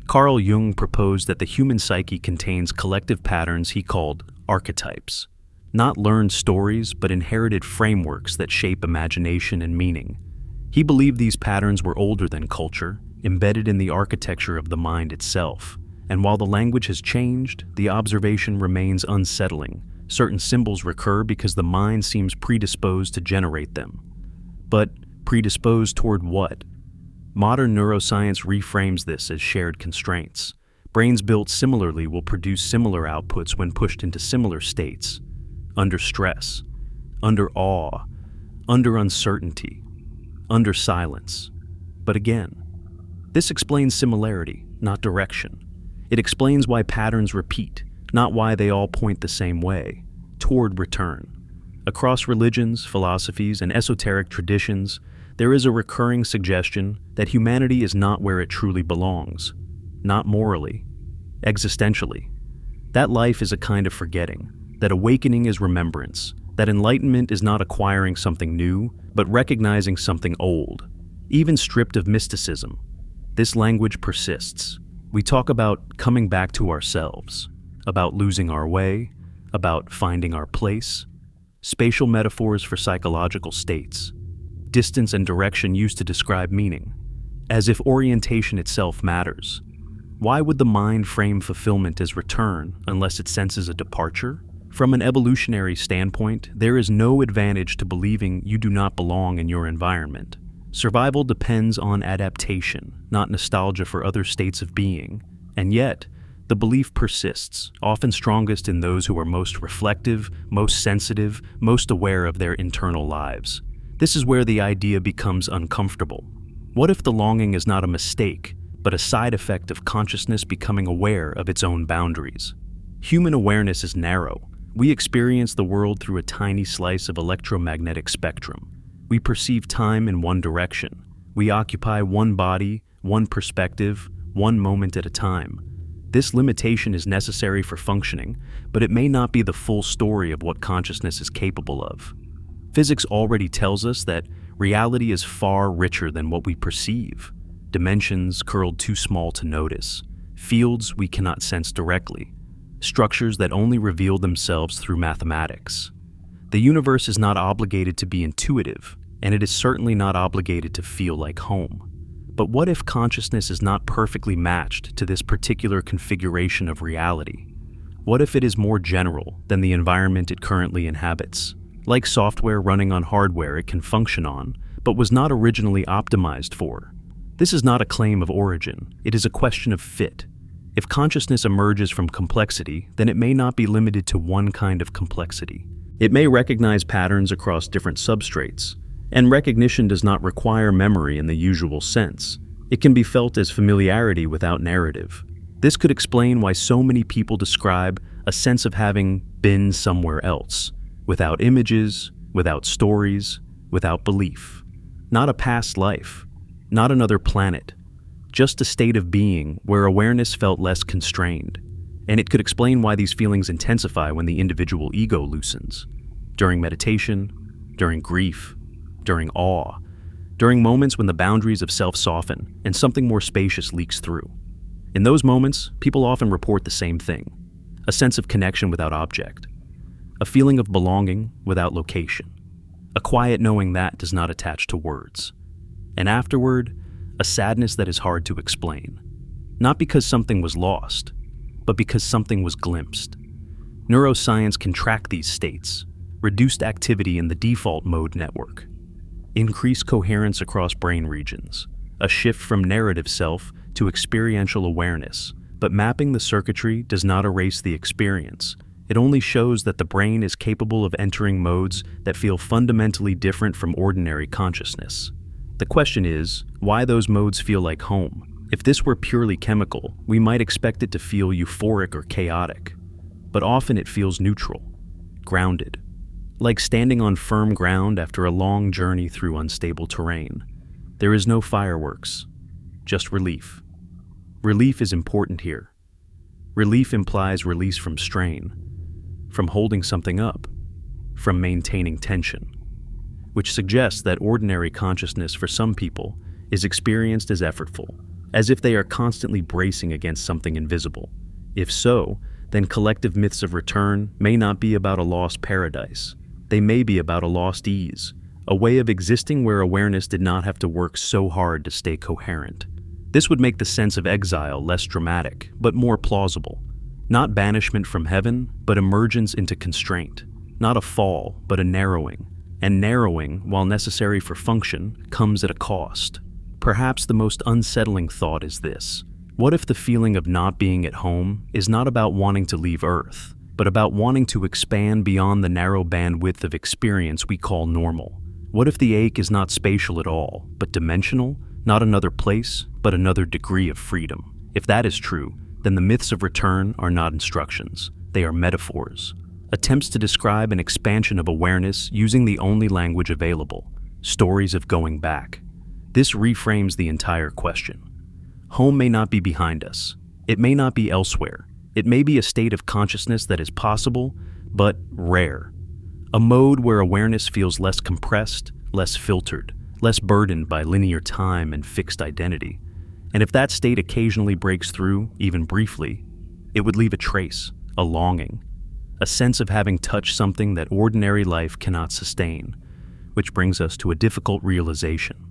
Carl Jung proposed that the human psyche contains collective patterns he called archetypes, not learned stories, but inherited frameworks that shape imagination and meaning. He believed these patterns were older than culture, embedded in the architecture of the mind itself. And while the language has changed, the observation remains unsettling. Certain symbols recur because the mind seems predisposed to generate them. But predisposed toward what? Modern neuroscience reframes this as shared constraints. Brains built similarly will produce similar outputs when pushed into similar states. Under stress, under awe, under uncertainty, under silence. But again, this explains similarity, not direction. It explains why patterns repeat, not why they all point the same way, toward return. Across religions, philosophies, and esoteric traditions, there is a recurring suggestion that humanity is not where it truly belongs, not morally, existentially. That life is a kind of forgetting, that awakening is remembrance, that enlightenment is not acquiring something new, but recognizing something old, even stripped of mysticism. This language persists. We talk about coming back to ourselves, about losing our way, about finding our place, spatial metaphors for psychological states, distance and direction used to describe meaning, as if orientation itself matters. Why would the mind frame fulfillment as return unless it senses a departure? From an evolutionary standpoint, there is no advantage to believing you do not belong in your environment. Survival depends on adaptation, not nostalgia for other states of being. And yet, the belief persists, often strongest in those who are most reflective, most sensitive, most aware of their internal lives. This is where the idea becomes uncomfortable. What if the longing is not a mistake, but a side effect of consciousness becoming aware of its own boundaries? Human awareness is narrow. We experience the world through a tiny slice of electromagnetic spectrum. We perceive time in one direction. We occupy one body, one perspective, one moment at a time. This limitation is necessary for functioning, but it may not be the full story of what consciousness is capable of. Physics already tells us that reality is far richer than what we perceive. Dimensions curled too small to notice, fields we cannot sense directly, structures that only reveal themselves through mathematics. The universe is not obligated to be intuitive, and it is certainly not obligated to feel like home. But what if consciousness is not perfectly matched to this particular configuration of reality? What if it is more general than the environment it currently inhabits? Like software running on hardware it can function on, but was not originally optimized for. This is not a claim of origin, it is a question of fit. If consciousness emerges from complexity, then it may not be limited to one kind of complexity. It may recognize patterns across different substrates, and recognition does not require memory in the usual sense. It can be felt as familiarity without narrative. This could explain why so many people describe a sense of having been somewhere else, without images, without stories, without belief. Not a past life, not another planet, just a state of being where awareness felt less constrained. And it could explain why these feelings intensify when the individual ego loosens. During meditation, during grief, during awe, during moments when the boundaries of self soften and something more spacious leaks through. In those moments, people often report the same thing: a sense of connection without object, a feeling of belonging without location, a quiet knowing that does not attach to words, and afterward, a sadness that is hard to explain, not because something was lost, but because something was glimpsed. Neuroscience can track these states: reduced activity in the default mode network, increased coherence across brain regions, a shift from narrative self to experiential awareness. But mapping the circuitry does not erase the experience. It only shows that the brain is capable of entering modes that feel fundamentally different from ordinary consciousness. The question is, why those modes feel like home? If this were purely chemical, we might expect it to feel euphoric or chaotic, but often it feels neutral, grounded, like standing on firm ground after a long journey through unstable terrain. There is no fireworks, just relief. Relief is important here. Relief implies release from strain, from holding something up, from maintaining tension, which suggests that ordinary consciousness for some people is experienced as effortful, as if they are constantly bracing against something invisible. If so, then collective myths of return may not be about a lost paradise. They may be about a lost ease, a way of existing where awareness did not have to work so hard to stay coherent. This would make the sense of exile less dramatic, but more plausible. Not banishment from heaven, but emergence into constraint. Not a fall, but a narrowing. And narrowing, while necessary for function, comes at a cost. Perhaps the most unsettling thought is this. What if the feeling of not being at home is not about wanting to leave Earth, but about wanting to expand beyond the narrow bandwidth of experience we call normal? What if the ache is not spatial at all, but dimensional? Not another place, but another degree of freedom. If that is true, then the myths of return are not instructions. They are metaphors. Attempts to describe an expansion of awareness using the only language available. Stories of going back. This reframes the entire question. Home may not be behind us. It may not be elsewhere. It may be a state of consciousness that is possible, but rare. A mode where awareness feels less compressed, less filtered, less burdened by linear time and fixed identity. And if that state occasionally breaks through, even briefly, it would leave a trace, a longing, a sense of having touched something that ordinary life cannot sustain, which brings us to a difficult realization.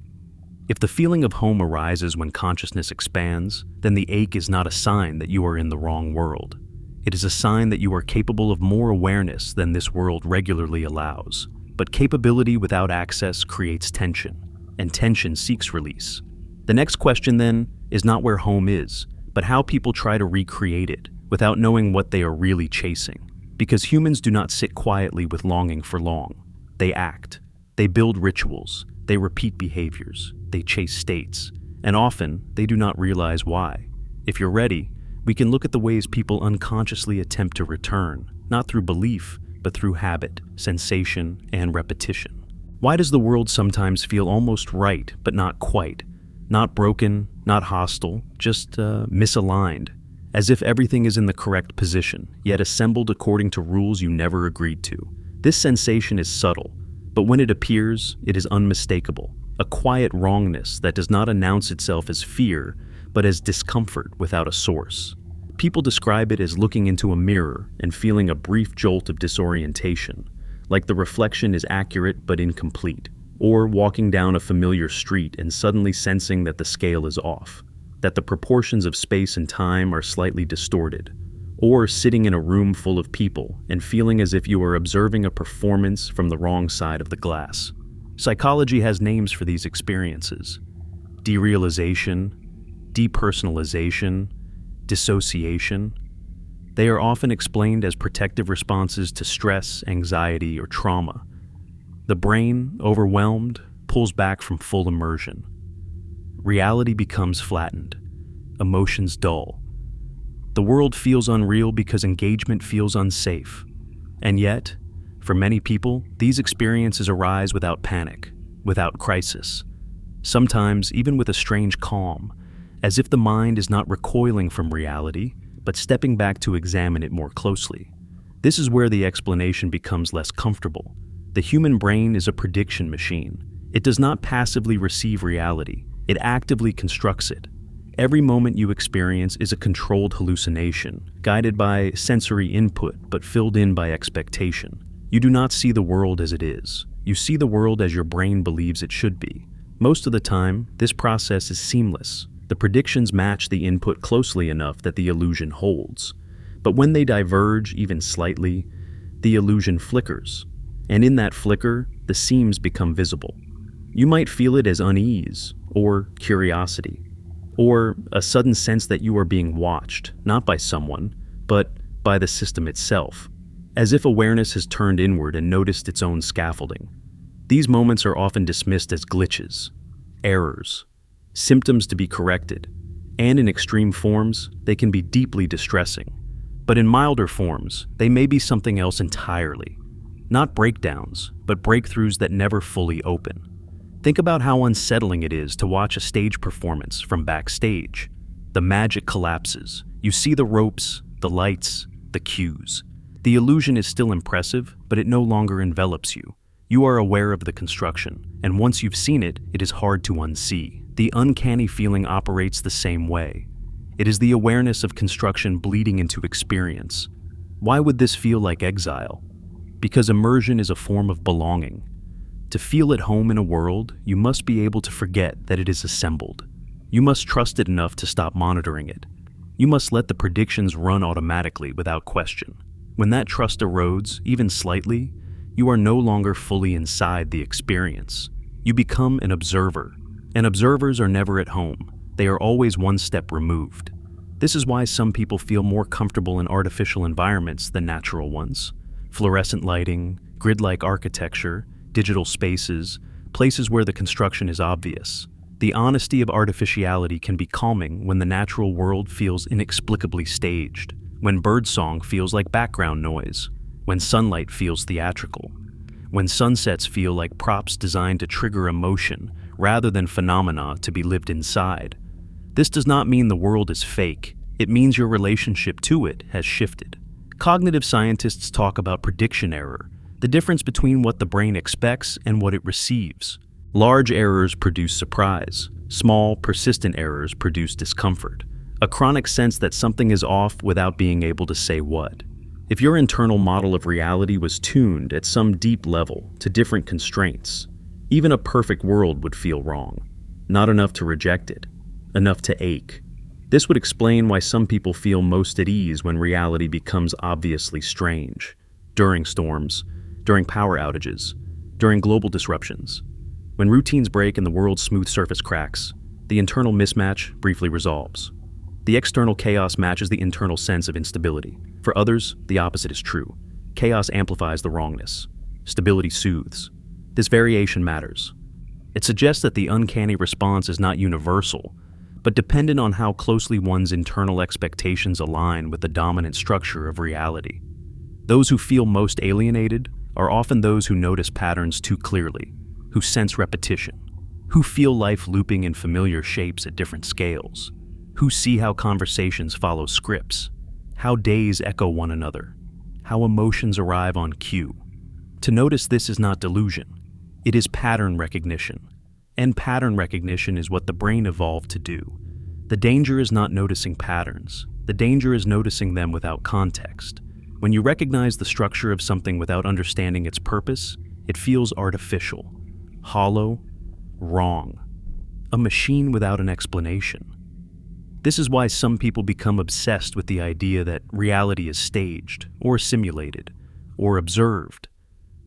If the feeling of home arises when consciousness expands, then the ache is not a sign that you are in the wrong world. It is a sign that you are capable of more awareness than this world regularly allows. But capability without access creates tension, and tension seeks release. The next question, then, is not where home is, but how people try to recreate it without knowing what they are really chasing. Because humans do not sit quietly with longing for long. They act. They build rituals. They repeat behaviors. They chase states. And often, they do not realize why. If you're ready, we can look at the ways people unconsciously attempt to return, not through belief, but through habit, sensation, and repetition. Why does the world sometimes feel almost right, but not quite? Not broken, not hostile, just misaligned, as if everything is in the correct position, yet assembled according to rules you never agreed to. This sensation is subtle, but when it appears, it is unmistakable, a quiet wrongness that does not announce itself as fear, but as discomfort without a source. People describe it as looking into a mirror and feeling a brief jolt of disorientation, like the reflection is accurate but incomplete, or walking down a familiar street and suddenly sensing that the scale is off, that the proportions of space and time are slightly distorted, or sitting in a room full of people and feeling as if you are observing a performance from the wrong side of the glass. Psychology has names for these experiences: derealization, depersonalization, dissociation. They are often explained as protective responses to stress, anxiety, or trauma. The brain, overwhelmed, pulls back from full immersion. Reality becomes flattened, emotions dull. The world feels unreal because engagement feels unsafe. And yet, for many people, these experiences arise without panic, without crisis, sometimes even with a strange calm, as if the mind is not recoiling from reality, but stepping back to examine it more closely. This is where the explanation becomes less comfortable. The human brain is a prediction machine. It does not passively receive reality. It actively constructs it. Every moment you experience is a controlled hallucination, guided by sensory input but filled in by expectation. You do not see the world as it is. You see the world as your brain believes it should be. Most of the time, this process is seamless. The predictions match the input closely enough that the illusion holds. But when they diverge even slightly, the illusion flickers. And in that flicker, the seams become visible. You might feel it as unease, or curiosity, or a sudden sense that you are being watched, not by someone, but by the system itself, as if awareness has turned inward and noticed its own scaffolding. These moments are often dismissed as glitches, errors, symptoms to be corrected, and in extreme forms, they can be deeply distressing. But in milder forms, they may be something else entirely. Not breakdowns, but breakthroughs that never fully open. Think about how unsettling it is to watch a stage performance from backstage. The magic collapses. You see the ropes, the lights, the cues. The illusion is still impressive, but it no longer envelops you. You are aware of the construction, and once you've seen it, it is hard to unsee. The uncanny feeling operates the same way. It is the awareness of construction bleeding into experience. Why would this feel like exile? Because immersion is a form of belonging. To feel at home in a world, you must be able to forget that it is assembled. You must trust it enough to stop monitoring it. You must let the predictions run automatically without question. When that trust erodes, even slightly, you are no longer fully inside the experience. You become an observer. And observers are never at home. They are always one step removed. This is why some people feel more comfortable in artificial environments than natural ones. Fluorescent lighting, grid-like architecture, digital spaces, places where the construction is obvious. The honesty of artificiality can be calming when the natural world feels inexplicably staged, when birdsong feels like background noise, when sunlight feels theatrical, when sunsets feel like props designed to trigger emotion rather than phenomena to be lived inside. This does not mean the world is fake. It means your relationship to it has shifted. Cognitive scientists talk about prediction error, the difference between what the brain expects and what it receives. Large errors produce surprise. Small, persistent errors produce discomfort, a chronic sense that something is off without being able to say what. If your internal model of reality was tuned at some deep level to different constraints, even a perfect world would feel wrong. Not enough to reject it, enough to ache. This would explain why some people feel most at ease when reality becomes obviously strange. During storms, during power outages, during global disruptions. When routines break and the world's smooth surface cracks, the internal mismatch briefly resolves. The external chaos matches the internal sense of instability. For others, the opposite is true. Chaos amplifies the wrongness. Stability soothes. This variation matters. It suggests that the uncanny response is not universal, but dependent on how closely one's internal expectations align with the dominant structure of reality. Those who feel most alienated are often those who notice patterns too clearly, who sense repetition, who feel life looping in familiar shapes at different scales, who see how conversations follow scripts, how days echo one another, how emotions arrive on cue. To notice this is not delusion. It is pattern recognition. And pattern recognition is what the brain evolved to do. The danger is not noticing patterns. The danger is noticing them without context. When you recognize the structure of something without understanding its purpose, it feels artificial, hollow, wrong. A machine without an explanation. This is why some people become obsessed with the idea that reality is staged, or simulated, or observed.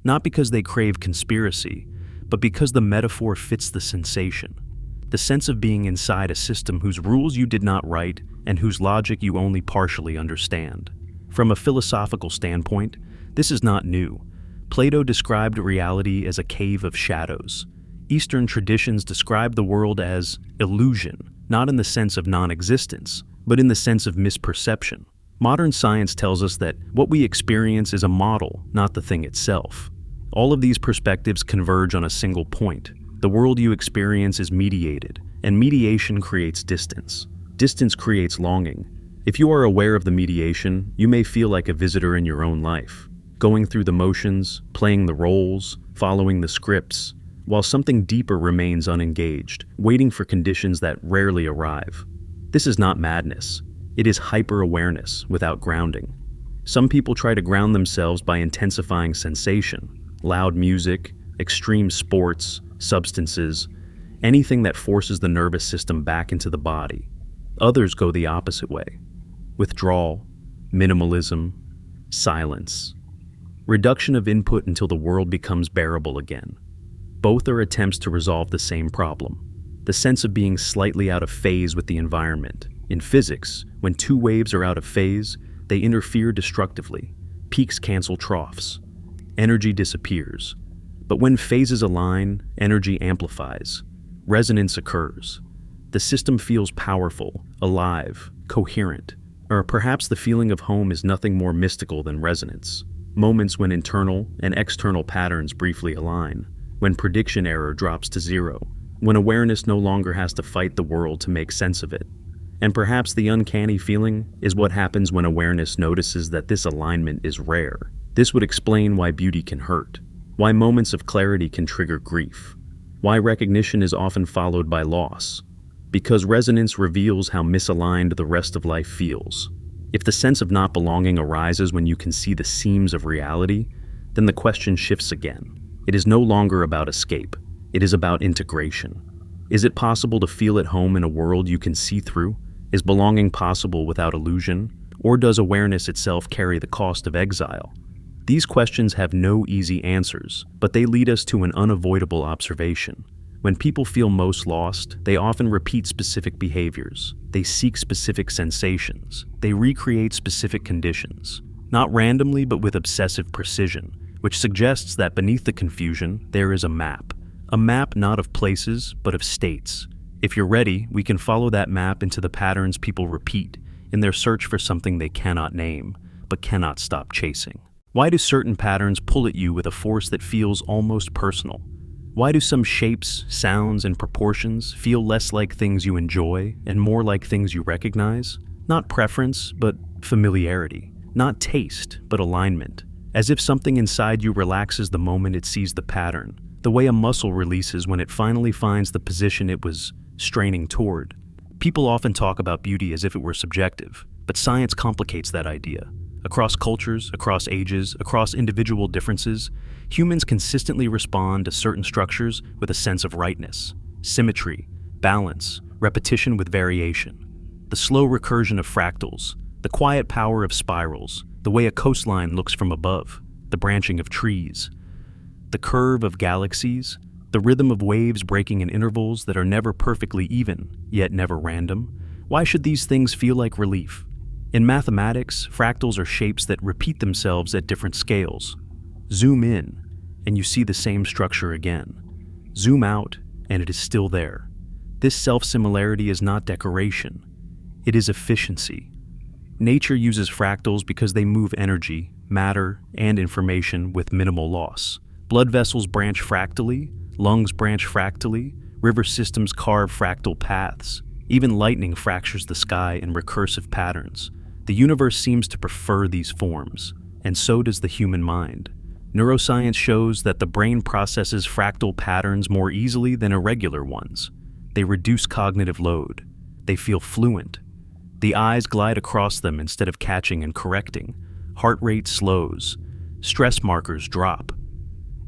Not because they crave conspiracy, but because the metaphor fits the sensation. The sense of being inside a system whose rules you did not write and whose logic you only partially understand. From a philosophical standpoint, this is not new. Plato described reality as a cave of shadows. Eastern traditions describe the world as illusion, not in the sense of non-existence, but in the sense of misperception. Modern science tells us that what we experience is a model, not the thing itself. All of these perspectives converge on a single point. The world you experience is mediated, and mediation creates distance. Distance creates longing. If you are aware of the mediation, you may feel like a visitor in your own life, going through the motions, playing the roles, following the scripts, while something deeper remains unengaged, waiting for conditions that rarely arrive. This is not madness. It is hyper-awareness without grounding. Some people try to ground themselves by intensifying sensation. Loud music, extreme sports, substances, anything that forces the nervous system back into the body. Others go the opposite way. Withdrawal, minimalism, silence. Reduction of input until the world becomes bearable again. Both are attempts to resolve the same problem. The sense of being slightly out of phase with the environment. In physics, when two waves are out of phase, they interfere destructively. Peaks cancel troughs. Energy disappears. But when phases align, energy amplifies. resonance occurs. The system feels powerful, alive, coherent, or perhaps the feeling of home is nothing more mystical than resonance. Moments when internal and external patterns briefly align, when prediction error drops to zero, when awareness no longer has to fight the world to make sense of it. And perhaps the uncanny feeling is what happens when awareness notices that this alignment is rare. This would explain why beauty can hurt, why moments of clarity can trigger grief, why recognition is often followed by loss. Because resonance reveals how misaligned the rest of life feels. If the sense of not belonging arises when you can see the seams of reality, then the question shifts again. It is no longer about escape. It is about integration. Is it possible to feel at home in a world you can see through? Is belonging possible without illusion? Or does awareness itself carry the cost of exile? These questions have no easy answers, but they lead us to an unavoidable observation. When people feel most lost, they often repeat specific behaviors. They seek specific sensations. They recreate specific conditions, not randomly but with obsessive precision, which suggests that beneath the confusion, there is a map not of places, but of states. If you're ready, we can follow that map into the patterns people repeat in their search for something they cannot name, but cannot stop chasing. Why do certain patterns pull at you with a force that feels almost personal? Why do some shapes, sounds, and proportions feel less like things you enjoy and more like things you recognize? Not preference, but familiarity. Not taste, but alignment. As if something inside you relaxes the moment it sees the pattern, the way a muscle releases when it finally finds the position it was straining toward. People often talk about beauty as if it were subjective, but science complicates that idea. Across cultures, across ages, across individual differences, humans consistently respond to certain structures with a sense of rightness, symmetry, balance, repetition with variation. The slow recursion of fractals, the quiet power of spirals, the way a coastline looks from above, the branching of trees, the curve of galaxies, the rhythm of waves breaking in intervals that are never perfectly even, yet never random. Why should these things feel like relief? In mathematics, fractals are shapes that repeat themselves at different scales. Zoom in, and you see the same structure again. Zoom out, and it is still there. This self-similarity is not decoration. It is efficiency. Nature uses fractals because they move energy, matter, and information with minimal loss. Blood vessels branch fractally, lungs branch fractally, river systems carve fractal paths. Even lightning fractures the sky in recursive patterns. The universe seems to prefer these forms, and so does the human mind. Neuroscience shows that the brain processes fractal patterns more easily than irregular ones. They reduce cognitive load. They feel fluent. The eyes glide across them instead of catching and correcting. Heart rate slows. Stress markers drop.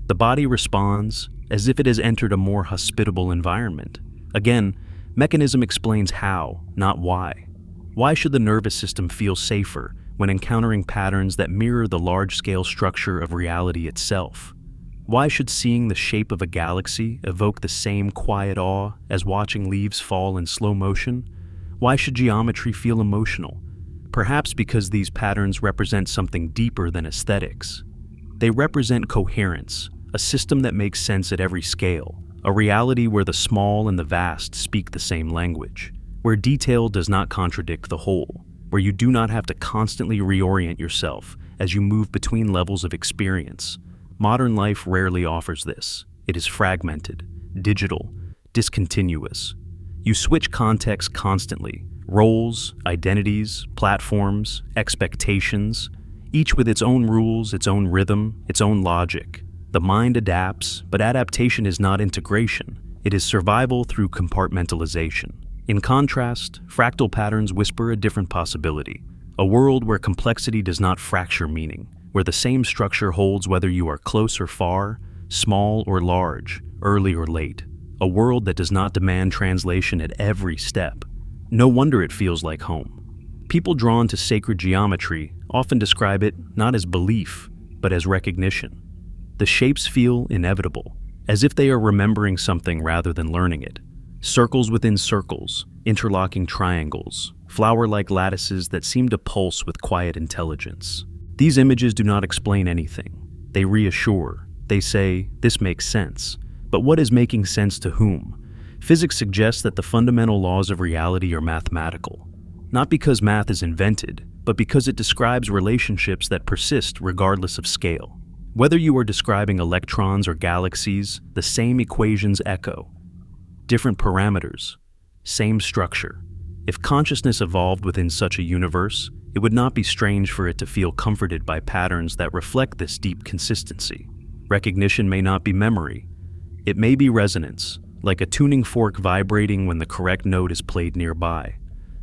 The body responds as if it has entered a more hospitable environment. Again, mechanism explains how, not why. Why should the nervous system feel safer when encountering patterns that mirror the large-scale structure of reality itself? Why should seeing the shape of a galaxy evoke the same quiet awe as watching leaves fall in slow motion? Why should geometry feel emotional? Perhaps because these patterns represent something deeper than aesthetics. They represent coherence, a system that makes sense at every scale, a reality where the small and the vast speak the same language, where detail does not contradict the whole, where you do not have to constantly reorient yourself as you move between levels of experience. Modern life rarely offers this. It is fragmented, digital, discontinuous. You switch context constantly, roles, identities, platforms, expectations, each with its own rules, its own rhythm, its own logic. The mind adapts, but adaptation is not integration. It is survival through compartmentalization. In contrast, fractal patterns whisper a different possibility, a world where complexity does not fracture meaning, where the same structure holds whether you are close or far, small or large, early or late, a world that does not demand translation at every step. No wonder it feels like home. People drawn to sacred geometry often describe it not as belief, but as recognition. The shapes feel inevitable, as if they are remembering something rather than learning it. Circles within circles, interlocking triangles, flower-like lattices that seem to pulse with quiet intelligence. These images do not explain anything. They reassure. They say, this makes sense. But what is making sense to whom? Physics suggests that the fundamental laws of reality are mathematical, not because math is invented, but because it describes relationships that persist regardless of scale. Whether you are describing electrons or galaxies, the same equations echo. Different parameters, same structure. If consciousness evolved within such a universe, it would not be strange for it to feel comforted by patterns that reflect this deep consistency. Recognition may not be memory. It may be resonance, like a tuning fork vibrating when the correct note is played nearby.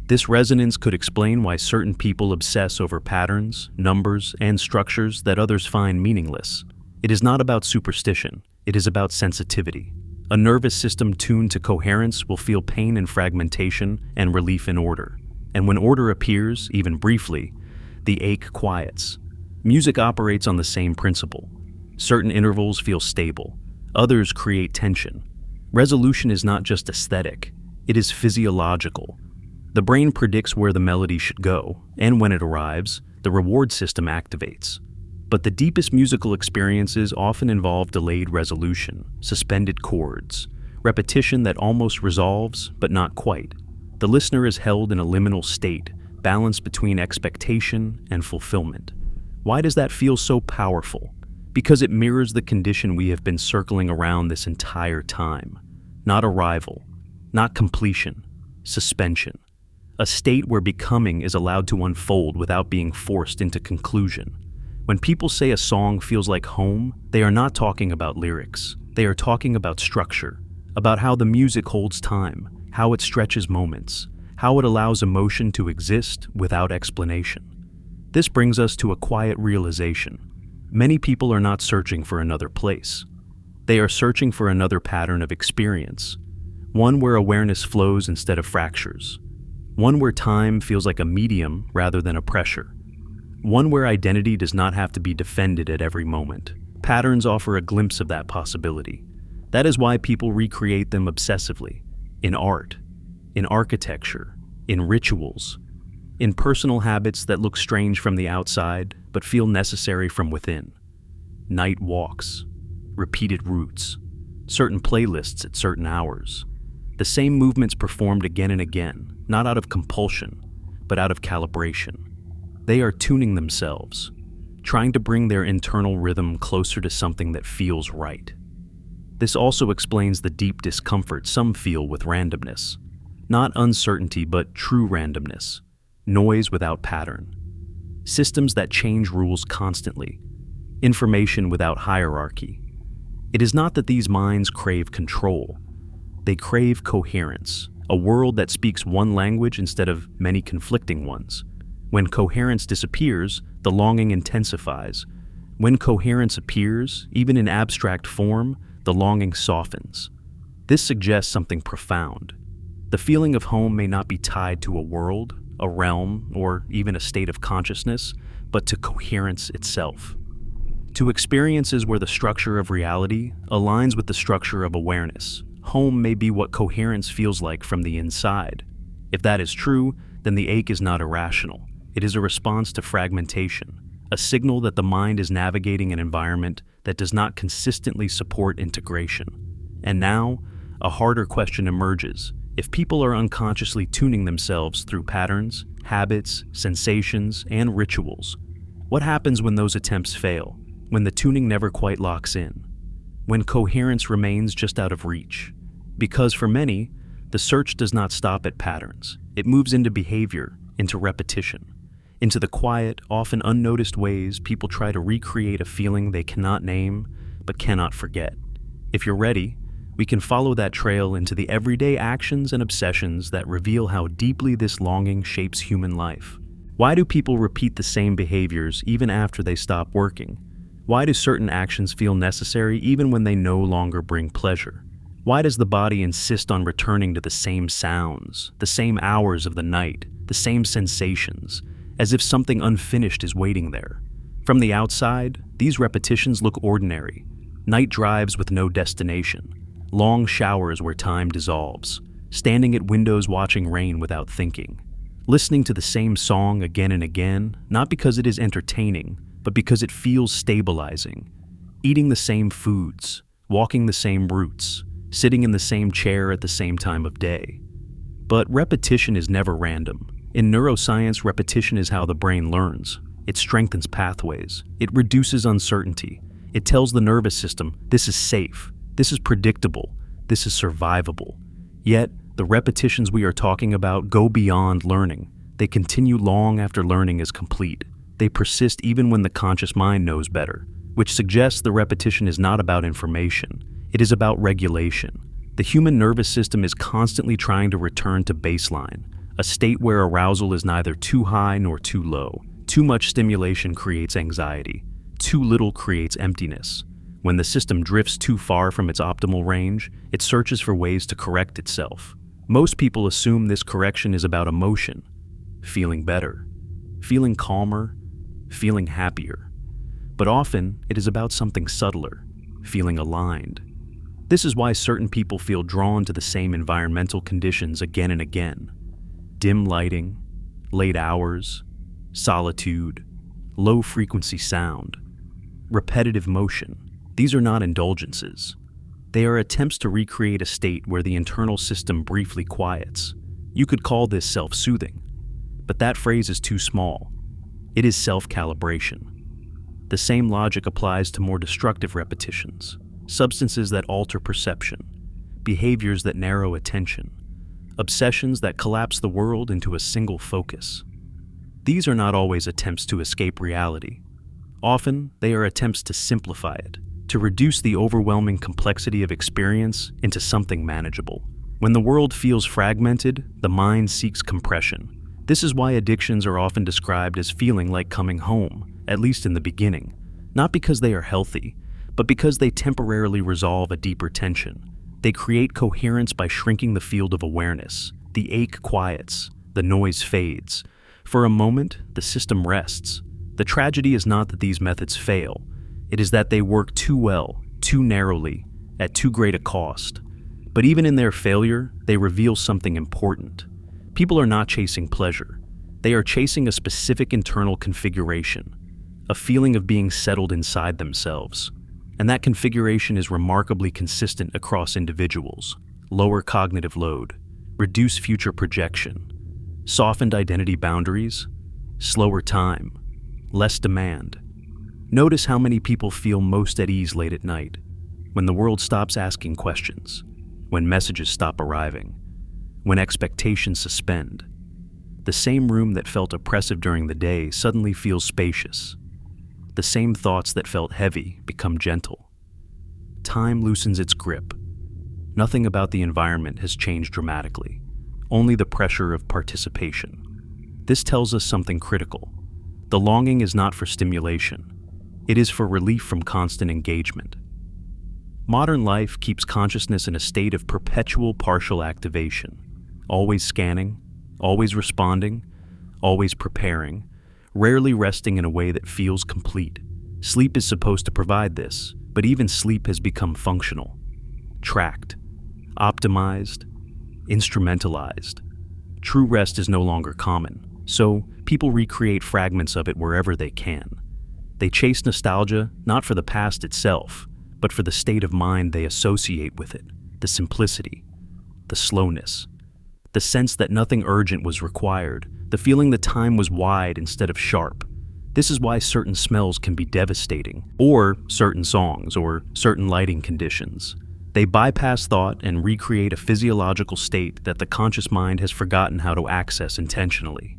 This resonance could explain why certain people obsess over patterns, numbers, and structures that others find meaningless. It is not about superstition, it is about sensitivity. A nervous system tuned to coherence will feel pain in fragmentation and relief in order. And when order appears, even briefly, the ache quiets. Music operates on the same principle. Certain intervals feel stable, others create tension. Resolution is not just aesthetic, it is physiological. The brain predicts where the melody should go, and when it arrives, the reward system activates. But the deepest musical experiences often involve delayed resolution, suspended chords, repetition that almost resolves, but not quite. The listener is held in a liminal state, balanced between expectation and fulfillment. Why does that feel so powerful? Because it mirrors the condition we have been circling around this entire time. Not arrival, not completion, suspension. A state where becoming is allowed to unfold without being forced into conclusion. When people say a song feels like home, they are not talking about lyrics. They are talking about structure, about how the music holds time, how it stretches moments, how it allows emotion to exist without explanation. This brings us to a quiet realization. Many people are not searching for another place. They are searching for another pattern of experience, one where awareness flows instead of fractures. One where time feels like a medium rather than a pressure. One where identity does not have to be defended at every moment. Patterns offer a glimpse of that possibility. That is why people recreate them obsessively. In art, in architecture, in rituals, in personal habits that look strange from the outside but feel necessary from within. Night walks, repeated routes, certain playlists at certain hours. The same movements performed again and again, not out of compulsion, but out of calibration. They are tuning themselves, trying to bring their internal rhythm closer to something that feels right. This also explains the deep discomfort some feel with randomness. Not uncertainty, but true randomness. Noise without pattern. Systems that change rules constantly. Information without hierarchy. It is not that these minds crave control. They crave coherence, a world that speaks one language instead of many conflicting ones. When coherence disappears, the longing intensifies. When coherence appears, even in abstract form, the longing softens. This suggests something profound. The feeling of home may not be tied to a world, a realm, or even a state of consciousness, but to coherence itself. To experiences where the structure of reality aligns with the structure of awareness. Home may be what coherence feels like from the inside. If that is true, then the ache is not irrational. It is a response to fragmentation, a signal that the mind is navigating an environment that does not consistently support integration. And now, a harder question emerges. If people are unconsciously tuning themselves through patterns, habits, sensations, and rituals, what happens when those attempts fail? When the tuning never quite locks in? When coherence remains just out of reach? Because for many, the search does not stop at patterns. It moves into behavior, into repetition, into the quiet, often unnoticed ways people try to recreate a feeling they cannot name but cannot forget. If you're ready, we can follow that trail into the everyday actions and obsessions that reveal how deeply this longing shapes human life. Why do people repeat the same behaviors even after they stop working? Why do certain actions feel necessary even when they no longer bring pleasure? Why does the body insist on returning to the same sounds, the same hours of the night, the same sensations, as if something unfinished is waiting there? From the outside, these repetitions look ordinary. Night drives with no destination, long showers where time dissolves, standing at windows watching rain without thinking, listening to the same song again and again, not because it is entertaining, but because it feels stabilizing, eating the same foods, walking the same routes, sitting in the same chair at the same time of day. But repetition is never random. In neuroscience, repetition is how the brain learns. It strengthens pathways. It reduces uncertainty. It tells the nervous system, this is safe, this is predictable, this is survivable. Yet, the repetitions we are talking about go beyond learning. They continue long after learning is complete. They persist even when the conscious mind knows better, which suggests the repetition is not about information. It is about regulation. The human nervous system is constantly trying to return to baseline, a state where arousal is neither too high nor too low. Too much stimulation creates anxiety. Too little creates emptiness. When the system drifts too far from its optimal range, it searches for ways to correct itself. Most people assume this correction is about emotion, feeling better, feeling calmer, feeling happier. But often, it is about something subtler, feeling aligned. This is why certain people feel drawn to the same environmental conditions again and again. Dim lighting, late hours, solitude, low-frequency sound, repetitive motion. These are not indulgences. They are attempts to recreate a state where the internal system briefly quiets. You could call this self-soothing, but that phrase is too small. It is self-calibration. The same logic applies to more destructive repetitions, substances that alter perception, behaviors that narrow attention, obsessions that collapse the world into a single focus. These are not always attempts to escape reality. Often, they are attempts to simplify it, to reduce the overwhelming complexity of experience into something manageable. When the world feels fragmented, the mind seeks compression. This is why addictions are often described as feeling like coming home, at least in the beginning, not because they are healthy, but because they temporarily resolve a deeper tension. They create coherence by shrinking the field of awareness. The ache quiets, the noise fades. For a moment, the system rests. The tragedy is not that these methods fail. It is that they work too well, too narrowly, at too great a cost. But even in their failure, they reveal something important. People are not chasing pleasure. They are chasing a specific internal configuration, a feeling of being settled inside themselves. And that configuration is remarkably consistent across individuals. Lower cognitive load, reduced future projection, softened identity boundaries, slower time, less demand. Notice how many people feel most at ease late at night, when the world stops asking questions, when messages stop arriving, when expectations suspend. The same room that felt oppressive during the day suddenly feels spacious. The same thoughts that felt heavy become gentle. Time loosens its grip. Nothing about the environment has changed dramatically, only the pressure of participation. This tells us something critical. The longing is not for stimulation. It is for relief from constant engagement. Modern life keeps consciousness in a state of perpetual partial activation, always scanning, always responding, always preparing, rarely resting in a way that feels complete. Sleep is supposed to provide this, but even sleep has become functional, tracked, optimized, instrumentalized. True rest is no longer common, so people recreate fragments of it wherever they can. They chase nostalgia not for the past itself, but for the state of mind they associate with it, the simplicity, the slowness, the sense that nothing urgent was required, the feeling that time was wide instead of sharp. This is why certain smells can be devastating, or certain songs, or certain lighting conditions. They bypass thought and recreate a physiological state that the conscious mind has forgotten how to access intentionally.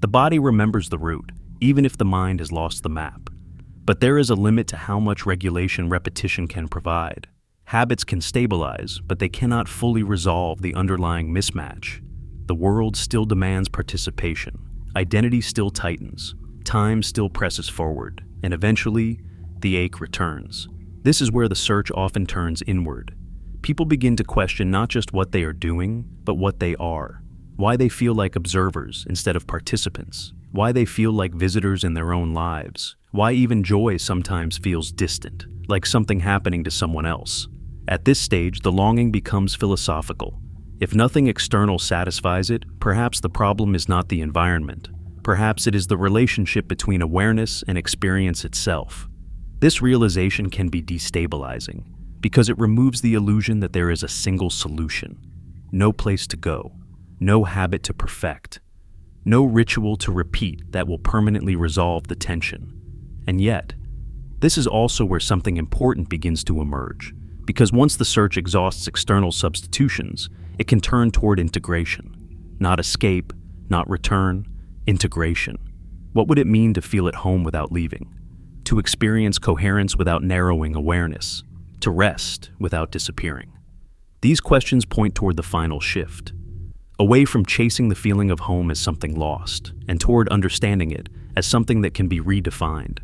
The body remembers the route, even if the mind has lost the map. But there is a limit to how much regulation repetition can provide. Habits can stabilize, but they cannot fully resolve the underlying mismatch. The world still demands participation. Identity still tightens. Time still presses forward. And eventually, the ache returns. This is where the search often turns inward. People begin to question not just what they are doing, but what they are. Why they feel like observers instead of participants. Why they feel like visitors in their own lives. Why even joy sometimes feels distant, like something happening to someone else. At this stage, the longing becomes philosophical. If nothing external satisfies it, perhaps the problem is not the environment. Perhaps it is the relationship between awareness and experience itself. This realization can be destabilizing. because it removes the illusion that there is a single solution, no place to go, no habit to perfect, no ritual to repeat that will permanently resolve the tension. And yet, this is also where something important begins to emerge, because once the search exhausts external substitutions, it can turn toward integration. Not escape, not return, integration. What would it mean to feel at home without leaving? To experience coherence without narrowing awareness? To rest without disappearing? These questions point toward the final shift, away from chasing the feeling of home as something lost, and toward understanding it as something that can be redefined.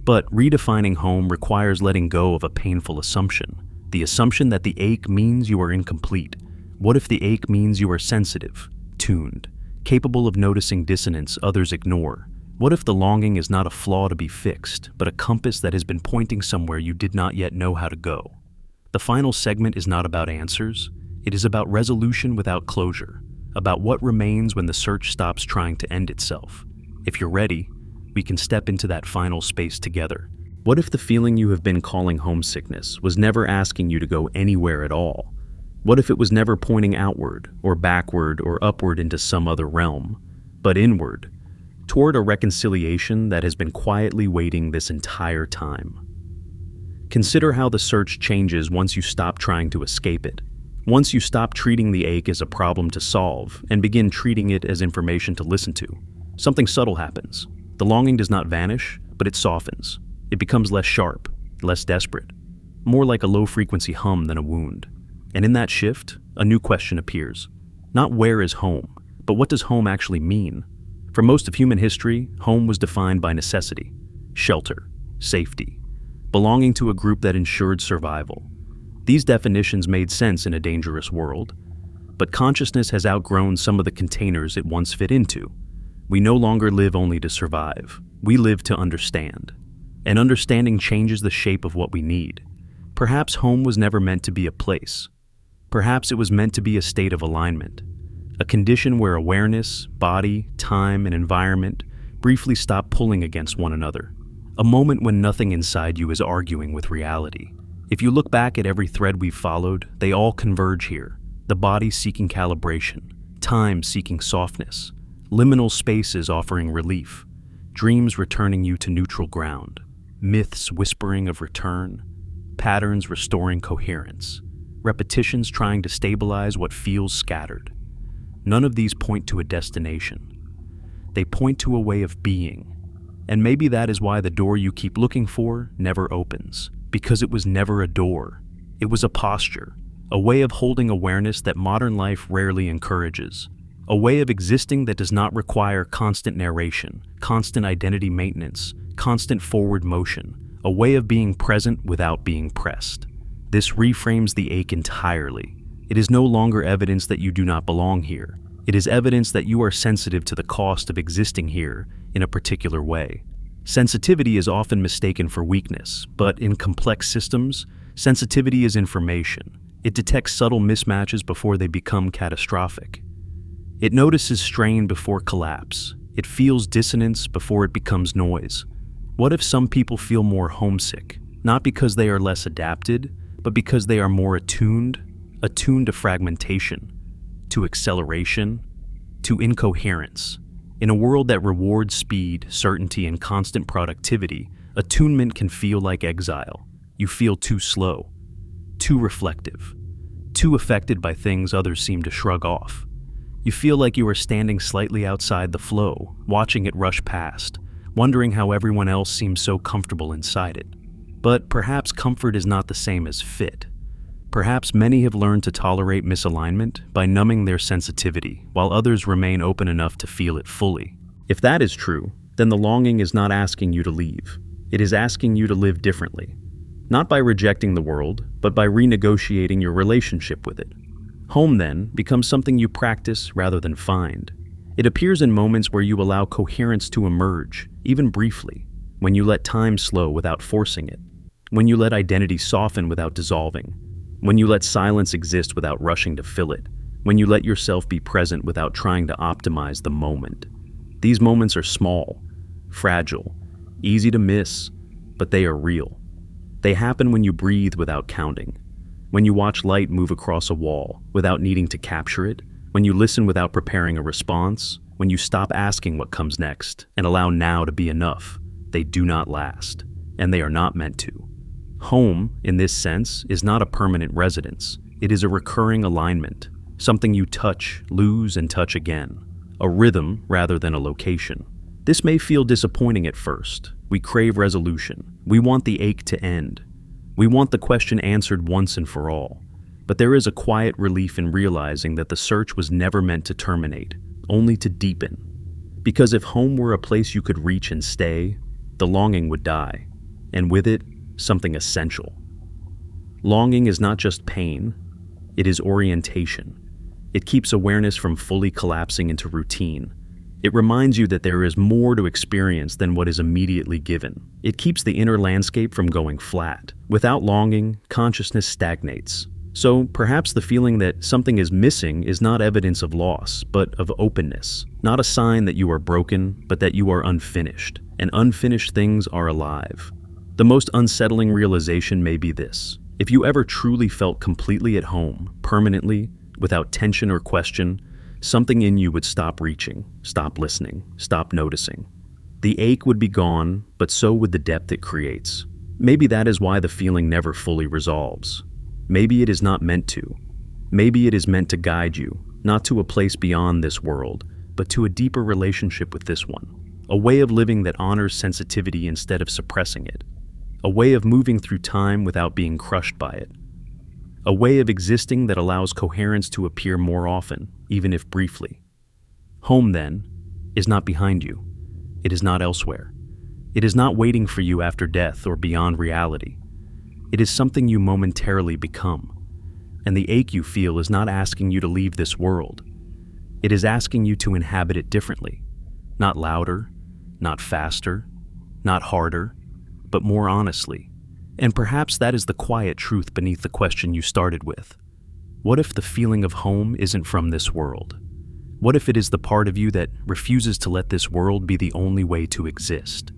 But redefining home requires letting go of a painful assumption, the assumption that the ache means you are incomplete. What if the ache means you are sensitive, tuned, capable of noticing dissonance others ignore? What if the longing is not a flaw to be fixed, but a compass that has been pointing somewhere you did not yet know how to go? The final segment is not about answers. It is about resolution without closure, about what remains when the search stops trying to end itself. If you're ready, we can step into that final space together. What if the feeling you have been calling homesickness was never asking you to go anywhere at all? What if it was never pointing outward, or backward, or upward into some other realm, but inward, toward a reconciliation that has been quietly waiting this entire time? Consider how the search changes once you stop trying to escape it. Once you stop treating the ache as a problem to solve and begin treating it as information to listen to, something subtle happens. The longing does not vanish, but it softens. It becomes less sharp, less desperate, more like a low-frequency hum than a wound. And in that shift, a new question appears. Not where is home, but what does home actually mean? For most of human history, home was defined by necessity, shelter, safety, belonging to a group that ensured survival. These definitions made sense in a dangerous world, but consciousness has outgrown some of the containers it once fit into. We no longer live only to survive. We live to understand. And understanding changes the shape of what we need. Perhaps home was never meant to be a place. Perhaps it was meant to be a state of alignment, a condition where awareness, body, time, and environment briefly stop pulling against one another. A moment when nothing inside you is arguing with reality. If you look back at every thread we've followed, they all converge here. The body seeking calibration, time seeking softness, liminal spaces offering relief, dreams returning you to neutral ground, myths whispering of return, patterns restoring coherence, repetitions trying to stabilize what feels scattered. None of these point to a destination. They point to a way of being. And maybe that is why the door you keep looking for never opens. Because it was never a door. It was a posture, a way of holding awareness that modern life rarely encourages, a way of existing that does not require constant narration, constant identity maintenance, constant forward motion, a way of being present without being pressed. This reframes the ache entirely. It is no longer evidence that you do not belong here. It is evidence that you are sensitive to the cost of existing here in a particular way. Sensitivity is often mistaken for weakness, but in complex systems, sensitivity is information. It detects subtle mismatches before they become catastrophic. It notices strain before collapse. It feels dissonance before it becomes noise. What if some people feel more homesick, not because they are less adapted, but because they are more attuned to fragmentation, to acceleration, to incoherence? In a world that rewards speed, certainty, and constant productivity, attunement can feel like exile. You feel too slow, too reflective, too affected by things others seem to shrug off. You feel like you are standing slightly outside the flow, watching it rush past, wondering how everyone else seems so comfortable inside it. But perhaps comfort is not the same as fit. Perhaps many have learned to tolerate misalignment by numbing their sensitivity, while others remain open enough to feel it fully. If that is true, then the longing is not asking you to leave. It is asking you to live differently. Not by rejecting the world, but by renegotiating your relationship with it. Home, then, becomes something you practice rather than find. It appears in moments where you allow coherence to emerge, even briefly, when you let time slow without forcing it, when you let identity soften without dissolving, when you let silence exist without rushing to fill it, when you let yourself be present without trying to optimize the moment. These moments are small, fragile, easy to miss, but they are real. They happen when you breathe without counting, when you watch light move across a wall without needing to capture it, when you listen without preparing a response, when you stop asking what comes next and allow now to be enough. They do not last, and they are not meant to. Home, in this sense, is not a permanent residence. It is a recurring alignment, something you touch, lose, and touch again. A rhythm rather than a location. This may feel disappointing at first. We crave resolution. We want the ache to end. We want the question answered once and for all. But there is a quiet relief in realizing that the search was never meant to terminate, only to deepen. Because if home were a place you could reach and stay, the longing would die, and with it, something essential. Longing is not just pain, it is orientation. It keeps awareness from fully collapsing into routine. It reminds you that there is more to experience than what is immediately given. It keeps the inner landscape from going flat. Without longing, consciousness stagnates. So perhaps the feeling that something is missing is not evidence of loss, but of openness. Not a sign that you are broken, but that you are unfinished. And unfinished things are alive. The most unsettling realization may be this. If you ever truly felt completely at home, permanently, without tension or question, something in you would stop reaching, stop listening, stop noticing. The ache would be gone, but so would the depth it creates. Maybe that is why the feeling never fully resolves. Maybe it is not meant to. Maybe it is meant to guide you, not to a place beyond this world, but to a deeper relationship with this one. A way of living that honors sensitivity instead of suppressing it. A way of moving through time without being crushed by it. A way of existing that allows coherence to appear more often, even if briefly. Home, then, is not behind you. It is not elsewhere. It is not waiting for you after death or beyond reality. It is something you momentarily become. And the ache you feel is not asking you to leave this world. It is asking you to inhabit it differently. Not louder, not faster, not harder, but more honestly. And perhaps that is the quiet truth beneath the question you started with. What if the feeling of home isn't from this world? What if it is the part of you that refuses to let this world be the only way to exist?